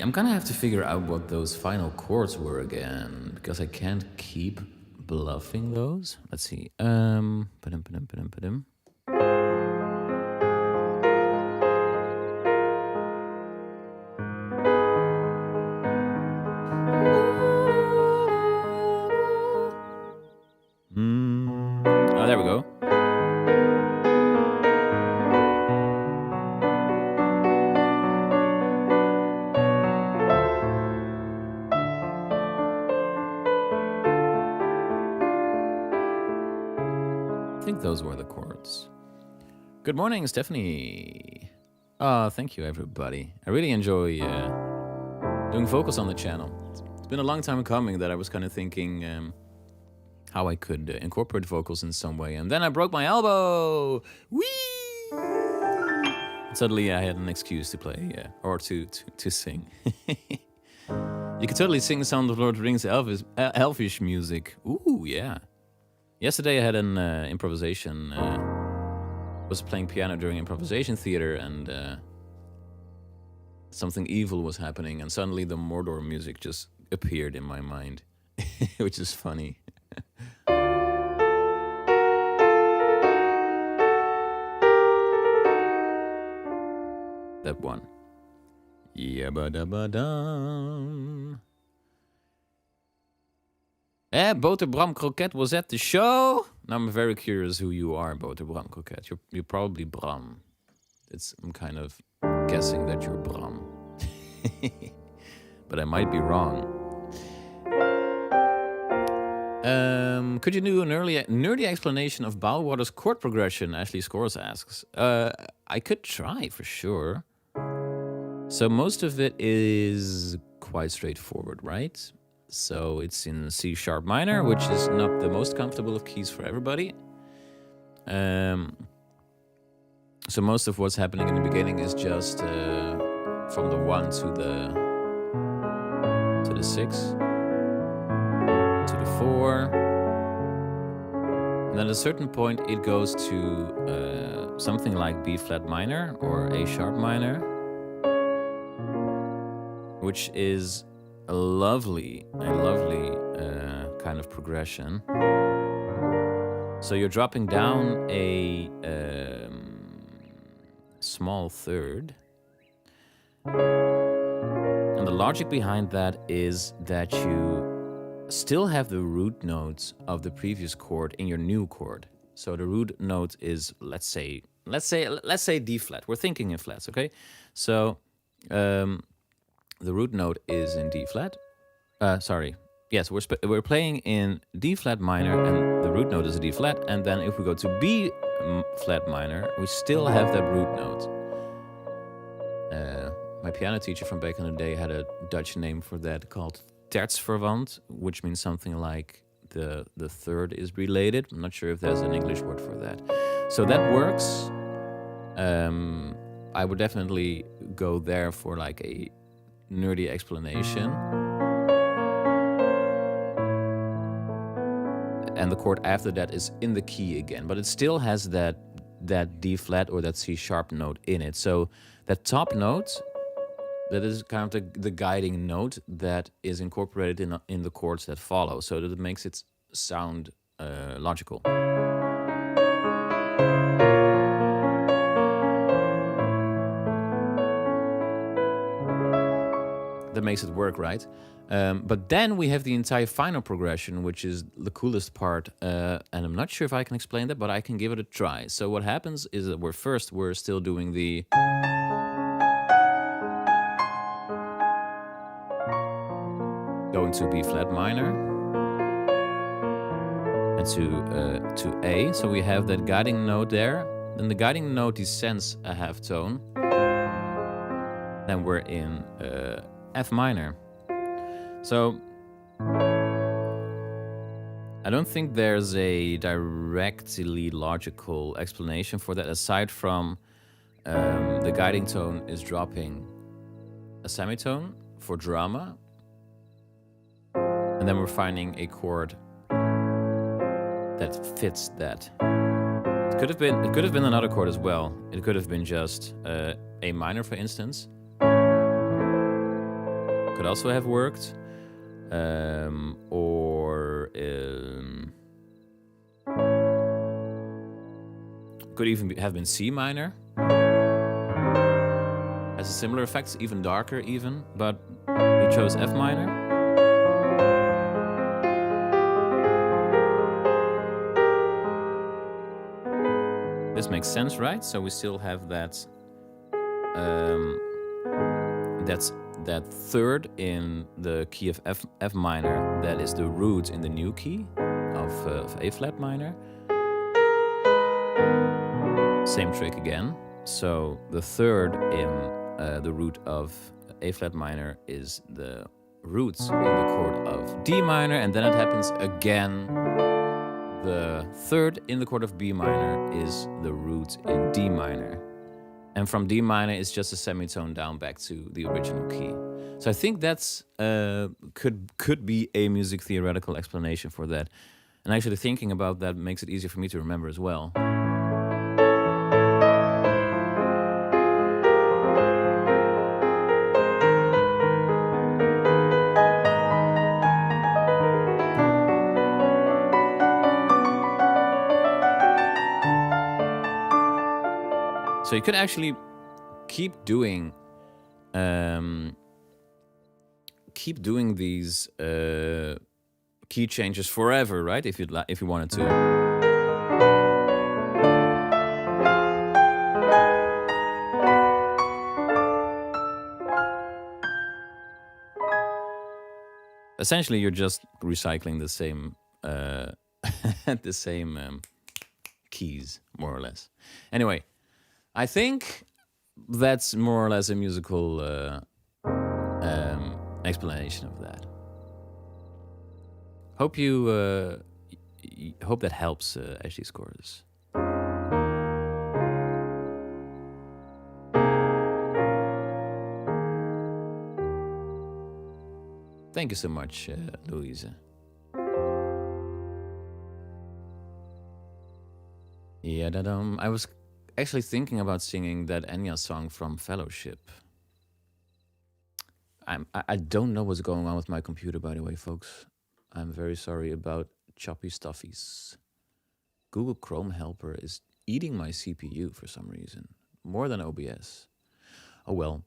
I'm gonna have to figure out what those final chords were again, because I can't keep bluffing those. Let's see. Ba-dum, ba-dum, ba-dum, ba-dum. Oh, there we go. I think those were the chords. Good morning, Stephanie. Thank you, everybody. I really enjoy doing vocals on the channel. It's been a long time coming that I was kind of thinking how I could incorporate vocals in some way. And then I broke my elbow. Whee! And suddenly I had an excuse to play, or to sing. You could totally sing Sound of Lord of the Rings elfish music. Ooh, yeah. Yesterday I had an improvisation, was playing piano during improvisation theater, and something evil was happening, and suddenly the Mordor music just appeared in my mind, which is funny. That one. Yabba-dabba-dum. Boterbram Croquette was at the show. Now I'm very curious who you are, Boterbram Croquette. You're probably Bram. I'm kind of guessing that you're Bram. But I might be wrong. Could you do an nerdy explanation of Bowwater's chord progression? Ashley Scores asks. I could try for sure. So most of it is quite straightforward, right? So it's in C sharp minor, which is not the most comfortable of keys for everybody. So most of what's happening in the beginning is just from the 1 to the 6 to the 4 And then at a certain point, it goes to something like B flat minor or A sharp minor, which is a lovely kind of progression. So you're dropping down a small third. And the logic behind that is that you still have the root notes of the previous chord in your new chord. So the root note is, let's say D flat. We're thinking in flats, okay? So the root note is in D flat. Yes, we're playing in D flat minor, and the root note is a D flat. And then if we go to B flat minor, we still have that root note. My piano teacher from back in the day had a Dutch name for that called tertsverwant, which means something like the third is related. I'm not sure if there's an English word for that. So that works. I would definitely go there for like a nerdy explanation. And the chord after that is in the key again, but it still has that D flat or that C sharp note in it. So that top note, that is kind of the guiding note that is incorporated in the chords that follow, so that it makes it sound logical. That makes it work, right? But then we have the entire final progression, which is the coolest part, and I'm not sure if I can explain that, but I can give it a try. So what happens is that we're still doing the going to B flat minor and to A. So we have that guiding note there. Then the guiding note descends a half tone. Then we're in F minor. So I don't think there's a directly logical explanation for that, aside from the guiding tone is dropping a semitone for drama. And then we're finding a chord that fits that. It could have been another chord as well. It could have been just A minor, for instance. Could also have worked, or could even have been C minor. Has a similar effect, even darker even, but we chose F minor. This makes sense, right? So we still have that. That's that third in the key of F minor. That is the root in the new key of A flat minor. Same trick again. So the third in the root of A flat minor is the roots in the chord of D minor, and then it happens again. The third in the chord of B minor is the root in D minor. And from D minor, it's just a semitone down back to the original key. So I think that's could be a music theoretical explanation for that. And actually thinking about that makes it easier for me to remember as well. So you could actually keep doing these key changes forever, right? If you wanted to. Essentially, you're just recycling the same the same keys, more or less. Anyway. I think that's more or less a musical explanation of that. Hope that helps Ashley Scores. Thank you so much, Louise. Yeah, that I was actually thinking about singing that Enya song from Fellowship. I don't know what's going on with my computer, by the way, folks. I'm very sorry about choppy stuffies. Google Chrome helper is eating my CPU for some reason, more than OBS. Oh well.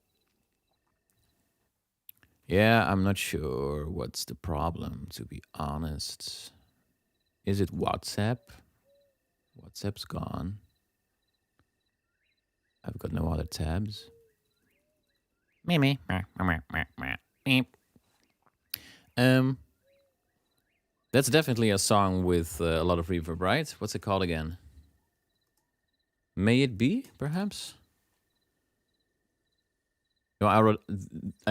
Yeah, I'm not sure what's the problem, to be honest. Is it WhatsApp? WhatsApp's gone. I've got no other tabs. Me. Um, that's definitely a song with a lot of reverb, right? What's it called again? May It Be, perhaps? No, I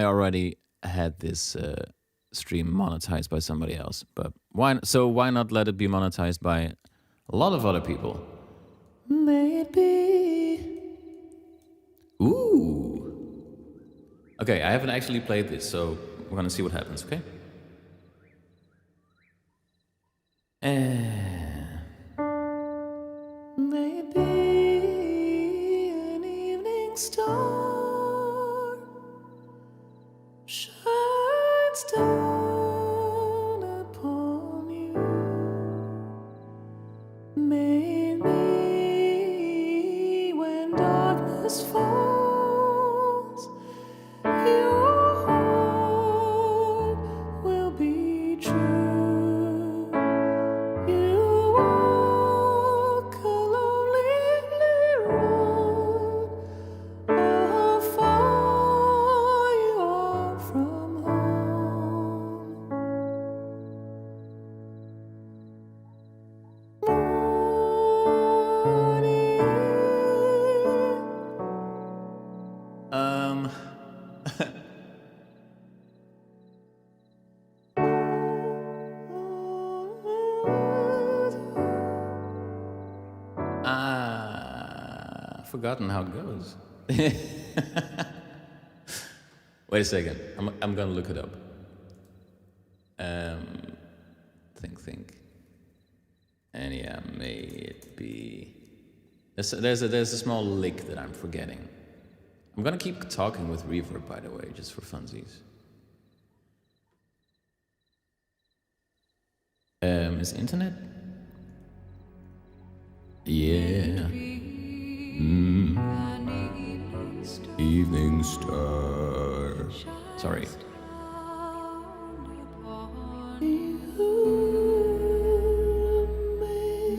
already had this stream monetized by somebody else, but why not let it be monetized by a lot of other people? May it be. Ooh. Okay, I haven't actually played this, so we're gonna see what happens, okay? May it be an evening star shines down upon you. May it be when darkness falls, your heart will be true. You walk a lonely road, how far you are from home. Morning. Forgotten how it goes. Wait a second. I'm gonna look it up. Think. And yeah, may it be. There's a small lick that I'm forgetting. I'm gonna keep talking with reverb, by the way, just for funsies. Is internet? Yeah. Evening star. Sorry.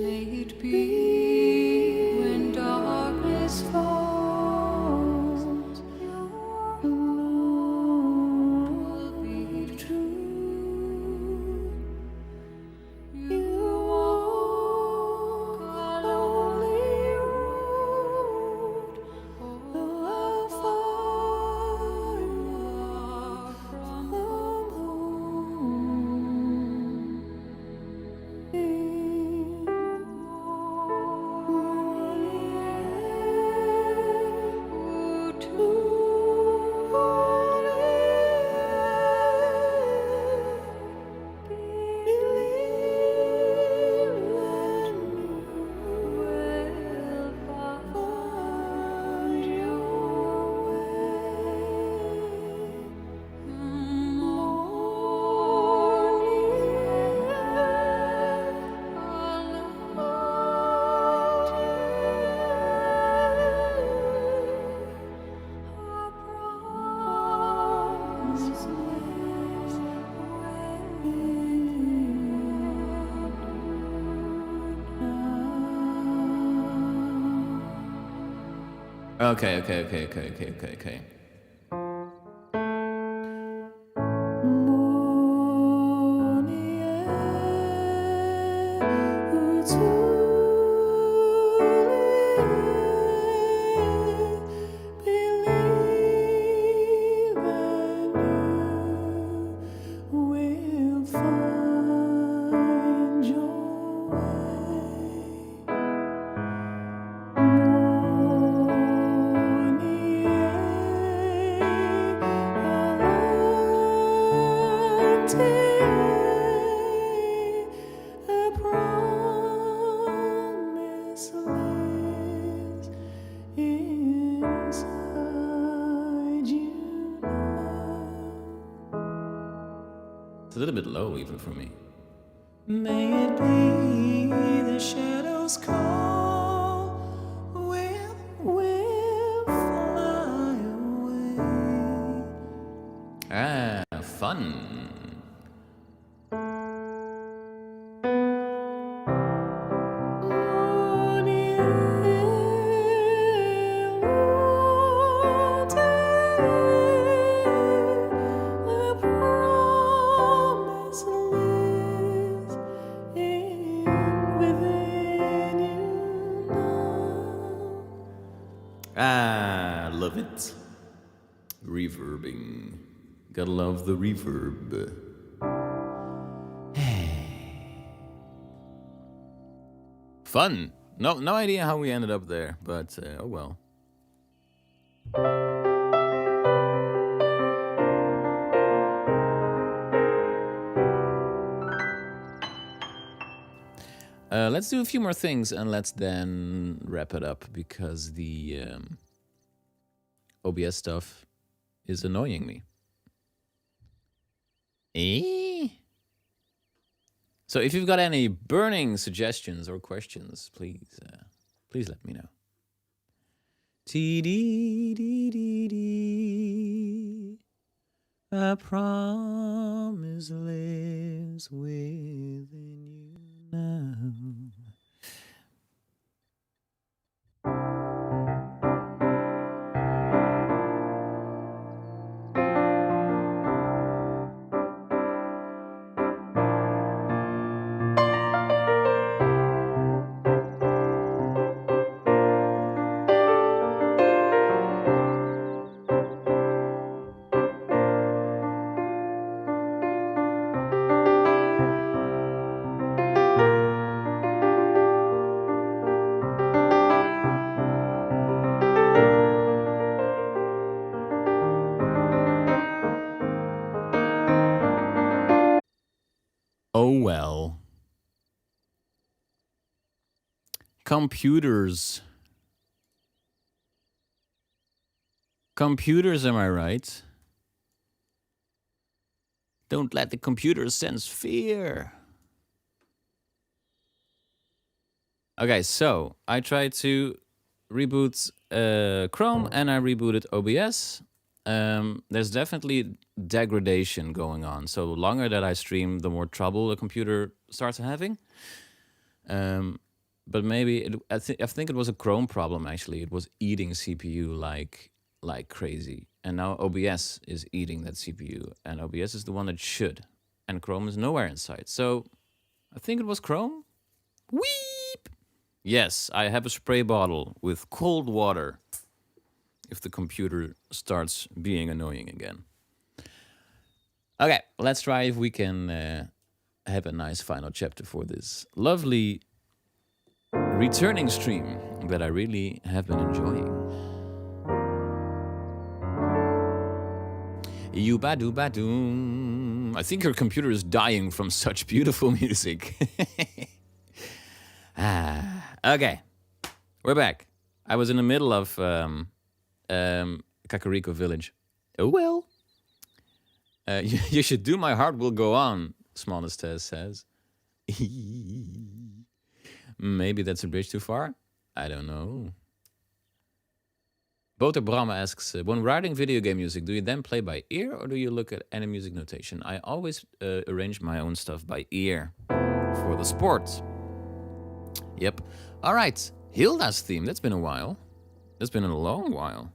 May it be when darkness falls, your love will be true. You walk a lonely road, how far you are from Okay. Find your way. little bit low even for me. May it be the shadows call, we'll fly away. Ah, fun. Ah, love it. Reverbing. Gotta love the reverb. Fun. No idea how we ended up there, but oh well. Let's do a few more things and let's then wrap it up because the OBS stuff is annoying me. So if you've got any burning suggestions or questions, please let me know. T-D-D-D-D. A promise lives within you now. Oh well. Computers. Computers, am I right? Don't let the computers sense fear. Okay, so I tried to reboot Chrome and I rebooted OBS. There's definitely degradation going on. So the longer that I stream, the more trouble the computer starts having. But maybe I think it was a Chrome problem actually. It was eating CPU like crazy, and now OBS is eating that CPU, and OBS is the one that should, and Chrome is nowhere in sight. So I think it was Chrome. Weep. Yes, I have a spray bottle with cold water if the computer starts being annoying again. Okay, let's try if we can have a nice final chapter for this lovely returning stream that I really have been enjoying. You-ba-do-ba-doom. I think your computer is dying from such beautiful music. Okay, we're back. I was in the middle of Kakariko Village. Oh well. You should do My Heart Will Go On, Smallest Tez says. Maybe that's a bridge too far? I don't know. Boter Brahma asks, when writing video game music, do you then play by ear or do you look at any music notation? I always arrange my own stuff by ear for the sport. Yep. All right. Hilda's theme. That's been a while. That's been a long while.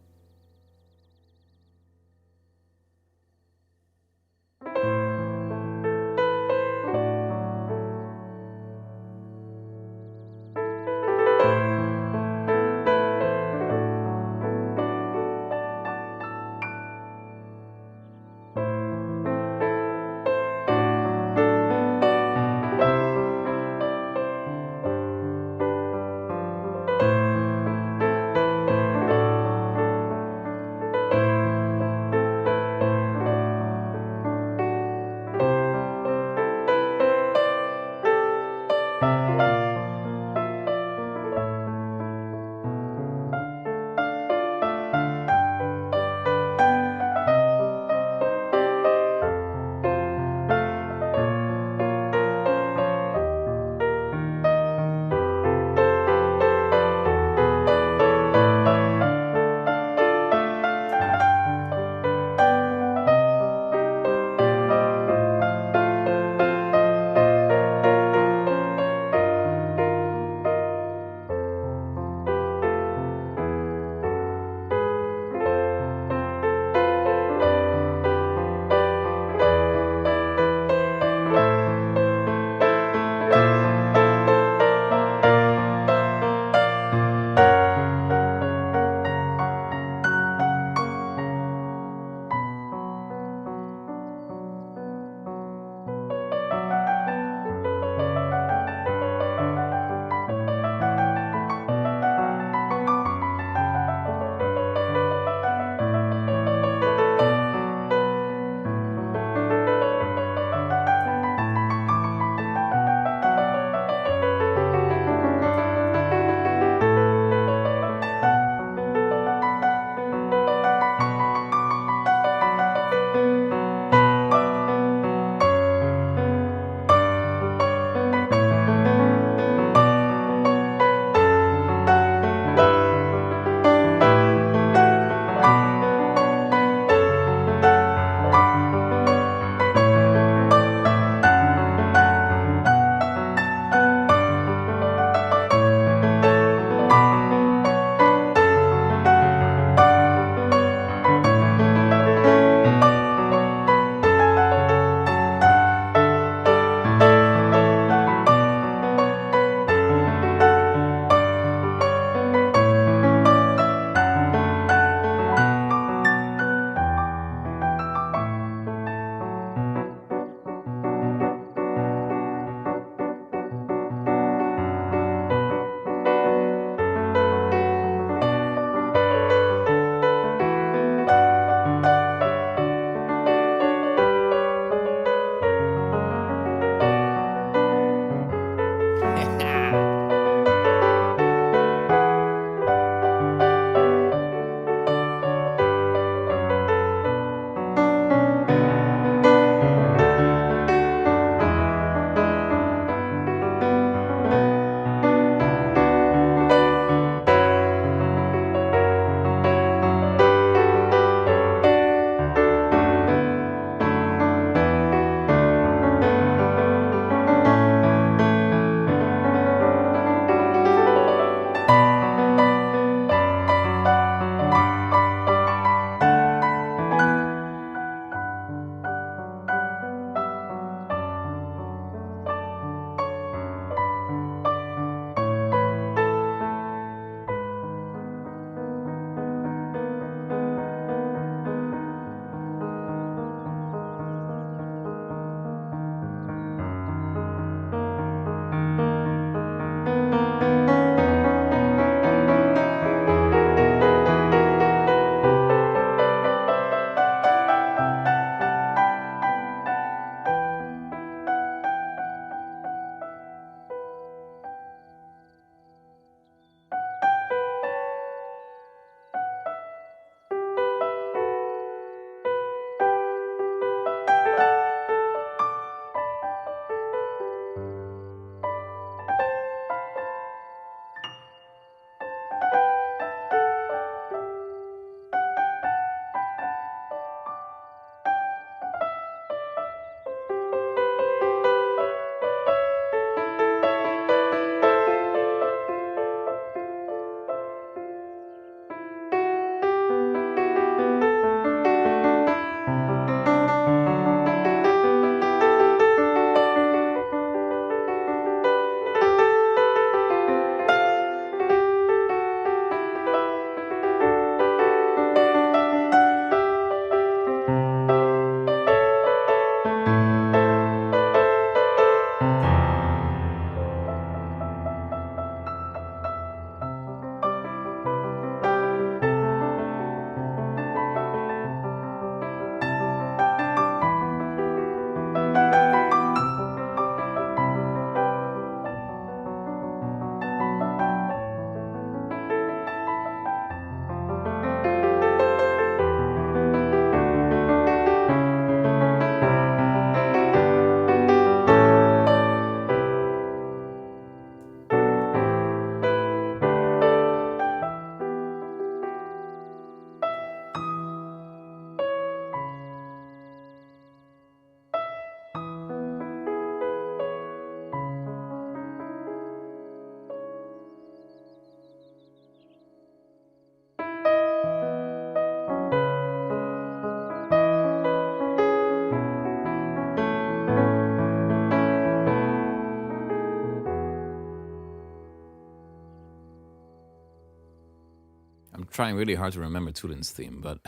I'm trying really hard to remember Tulin's theme, but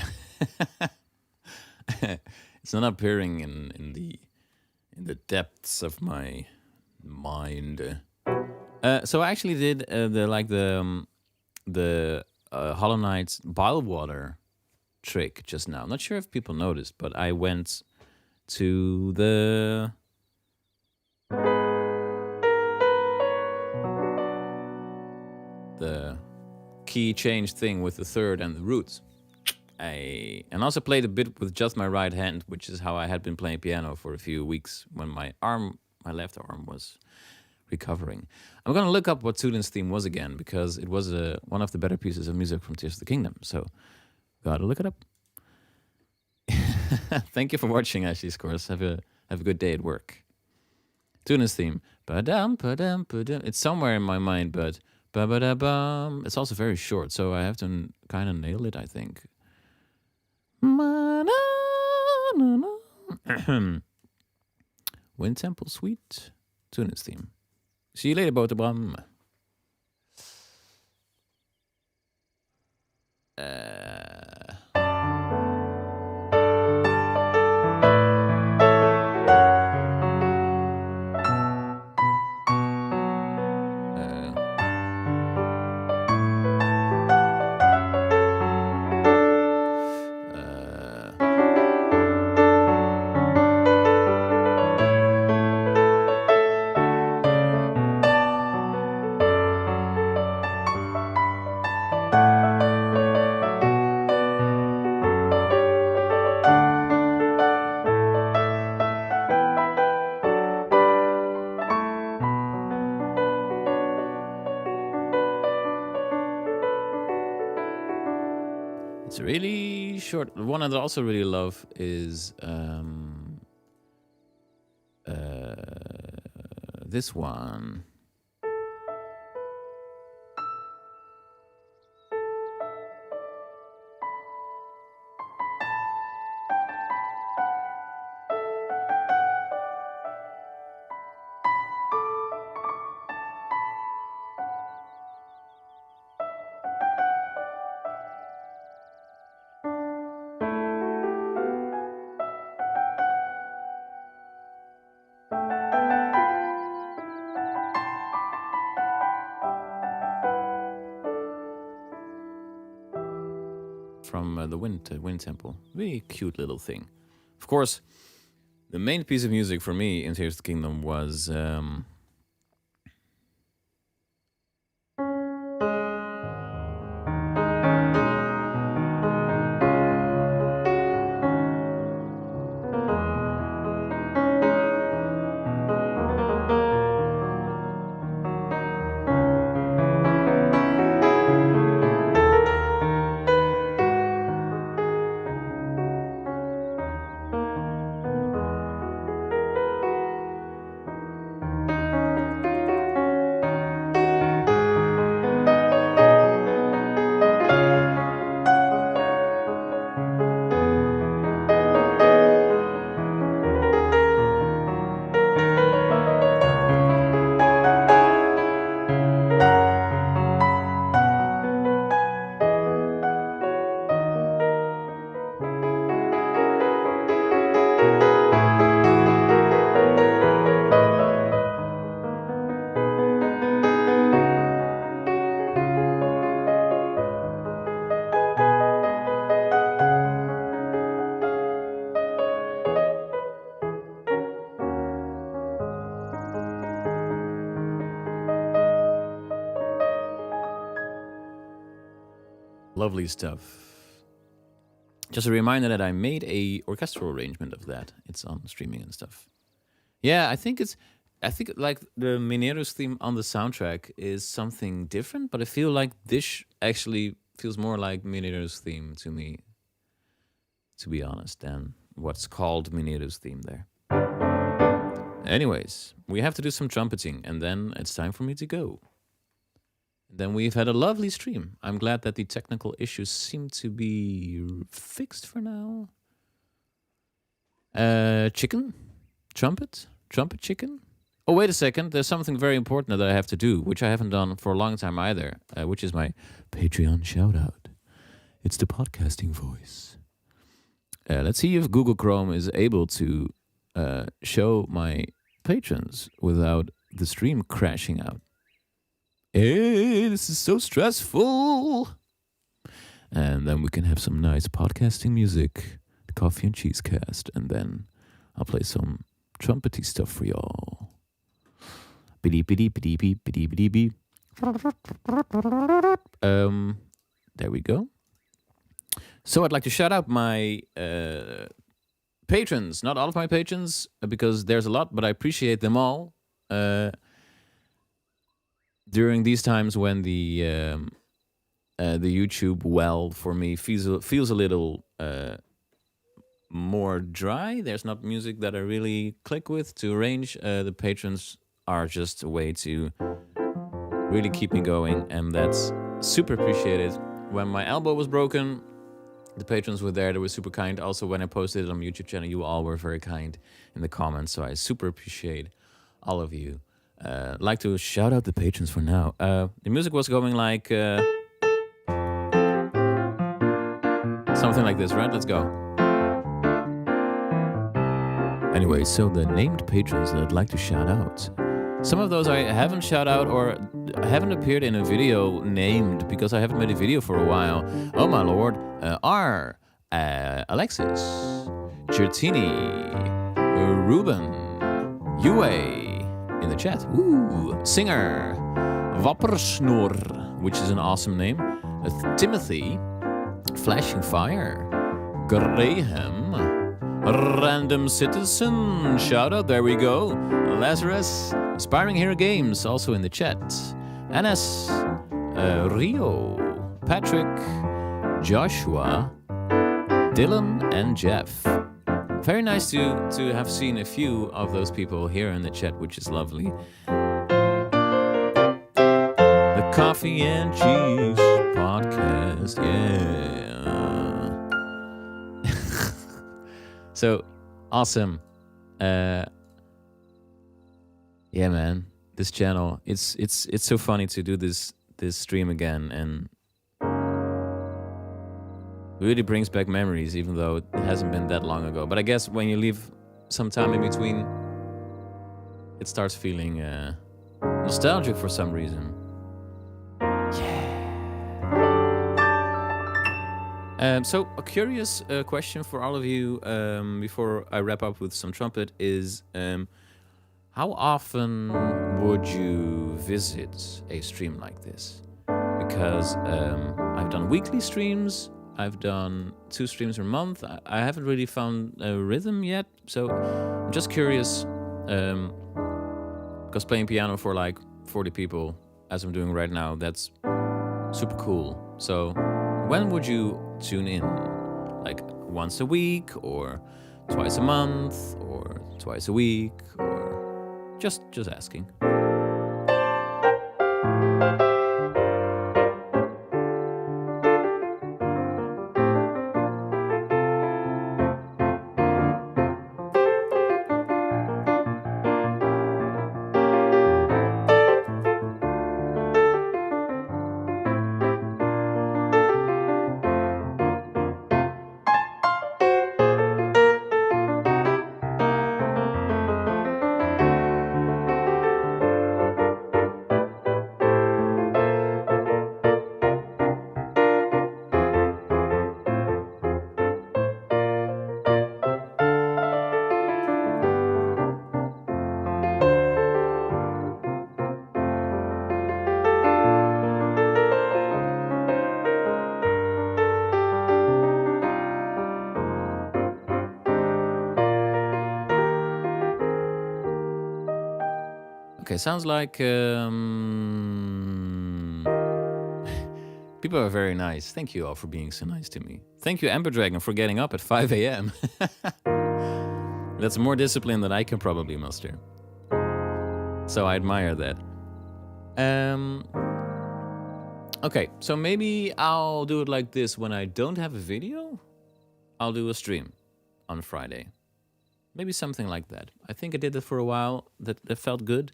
it's not appearing in the depths of my mind. So I actually did the Hollow Knight bile water trick just now. Not sure if people noticed, but I went to the key change thing with the third and the roots. And also played a bit with just my right hand, which is how I had been playing piano for a few weeks when my left arm was recovering. I'm gonna look up what Tulin's theme was again, because it was one of the better pieces of music from Tears of the Kingdom. So gotta look it up. Thank you for watching, Ashley Scores. Have a good day at work. Tulin's theme. Ba-dum, ba-dum, ba-dum. It's somewhere in my mind, but ba-ba-da-bum. It's also very short, so I have to kind of nail it, I think. Wind Temple Suite. Tulin's theme. See you later, Boterbram. It's really short. The one I also really love is this one. From the Wind Temple. Really cute little thing. Of course, the main piece of music for me in Tears of the Kingdom was lovely stuff. Just a reminder that I made a orchestral arrangement of that. It's on streaming and stuff. Yeah, I think like the Minero's theme on the soundtrack is something different, but I feel like this actually feels more like Minero's theme to me, to be honest, than what's called Minero's theme there. Anyways, we have to do some trumpeting, and then it's time for me to go. Then we've had a lovely stream. I'm glad that the technical issues seem to be fixed for now. Chicken? Trumpet chicken? Oh, wait a second. There's something very important that I have to do, which I haven't done for a long time either, which is my Patreon shout-out. It's the podcasting voice. Let's see if Google Chrome is able to show my patrons without the stream crashing out. Hey, this is so stressful. And then we can have some nice podcasting music, the Coffee and Cheese Cast, and then I'll play some trumpety stuff for y'all. Biddy biddy biddy beep biddy biddy beep. There we go. So I'd like to shout out my patrons, not all of my patrons, because there's a lot, but I appreciate them all. During these times when the YouTube well for me feels a little more dry. There's not music that I really click with to arrange. The patrons are just a way to really keep me going, and that's super appreciated. When my elbow was broken, the patrons were there. They were super kind. Also, when I posted it on my YouTube channel, you all were very kind in the comments, so I super appreciate all of you. Like to shout out the patrons for now. The music was going like something like this, right? Let's go. Anyway, so the named patrons that I'd like to shout out. Some of those I haven't shout out or haven't appeared in a video named because I haven't made a video for a while. Oh my lord. R. Alexis. Chertini. Ruben. Yue. In the chat. Ooh. Singer. Wappersnoor, which is an awesome name. Timothy. Flashing Fire. Graham. Random Citizen. Shout out. There we go. Lazarus. Aspiring Hero Games, also in the chat. Anas, Rio, Patrick, Joshua, Dylan, and Jeff. Very nice to have seen a few of those people here in the chat, which is lovely. The Coffee and Cheese Podcast, yeah. So, awesome. Yeah, man, this channel, it's so funny to do this stream again, and really brings back memories, even though it hasn't been that long ago. But I guess when you leave some time in between, it starts feeling nostalgic for some reason. Yeah. So a curious question for all of you before I wrap up with some trumpet is. How often would you visit a stream like this? Because I've done weekly streams, I've done 2 streams per month. I haven't really found a rhythm yet, so I'm just curious. Because playing piano for like 40 people, as I'm doing right now, that's super cool. So when would you tune in? Like once a week, or twice a month, or twice a week, or... Just asking. Okay, sounds like people are very nice. Thank you all for being so nice to me. Thank you, Ember Dragon, for getting up at 5 a.m. That's more discipline than I can probably muster. So I admire that. Okay, so maybe I'll do it like this. When I don't have a video, I'll do a stream on Friday. Maybe something like that. I think I did it for a while. That felt good.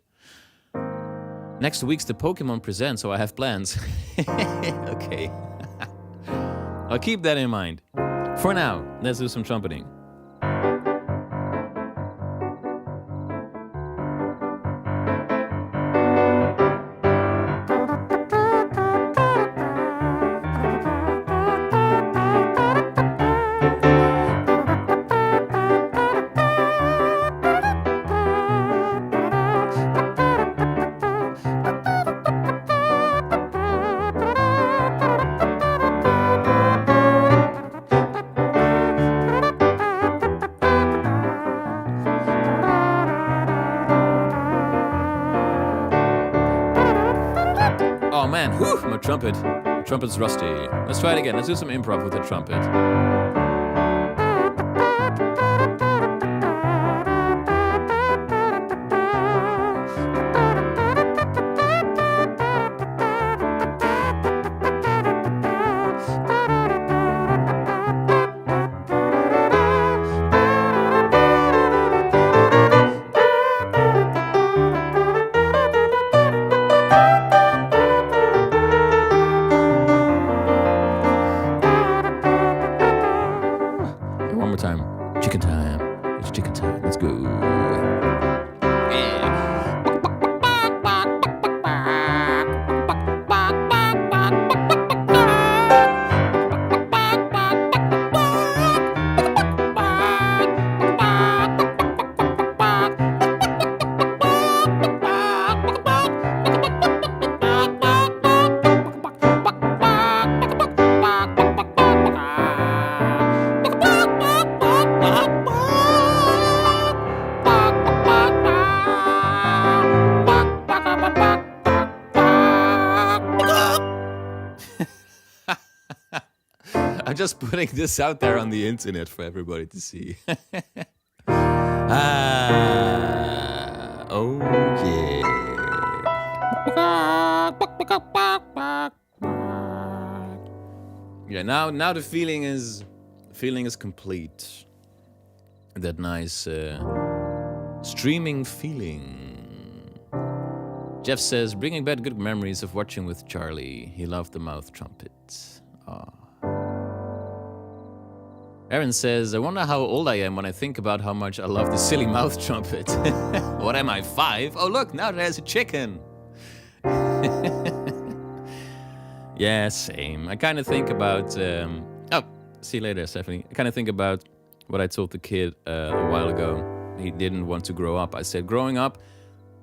Next week's the Pokemon Present, so I have plans. Okay. I'll keep that in mind. For now, let's do some trumpeting. Oh man, whew, my trumpet. My trumpet's rusty. Let's try it again. Let's do some improv with the trumpet. One more time. Chicken time. It's chicken time. Let's go. I'm just putting this out there on the internet for everybody to see. Oh yeah. Yeah, now the feeling is complete. That nice streaming feeling. Jeff says, bringing back good memories of watching with Charlie. He loved the mouth trumpet. Ah. Aaron says, I wonder how old I am when I think about how much I love the silly mouth trumpet. What am I, 5? Oh look, now there's a chicken. Yeah, same. I kind of think about... oh, see you later, Stephanie. I kind of think about what I told the kid a while ago. He didn't want to grow up. I said, growing up,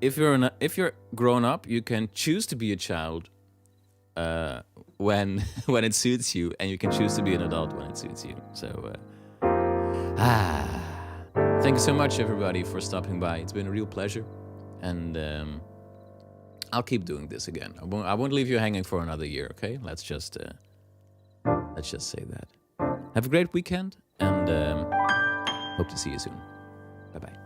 if you're grown up, you can choose to be a child when it suits you, and you can choose to be an adult when it suits you. So, thank you so much, everybody, for stopping by. It's been a real pleasure, and I'll keep doing this again. I won't leave you hanging for another year. Okay? Let's just say that. Have a great weekend, and hope to see you soon. Bye bye.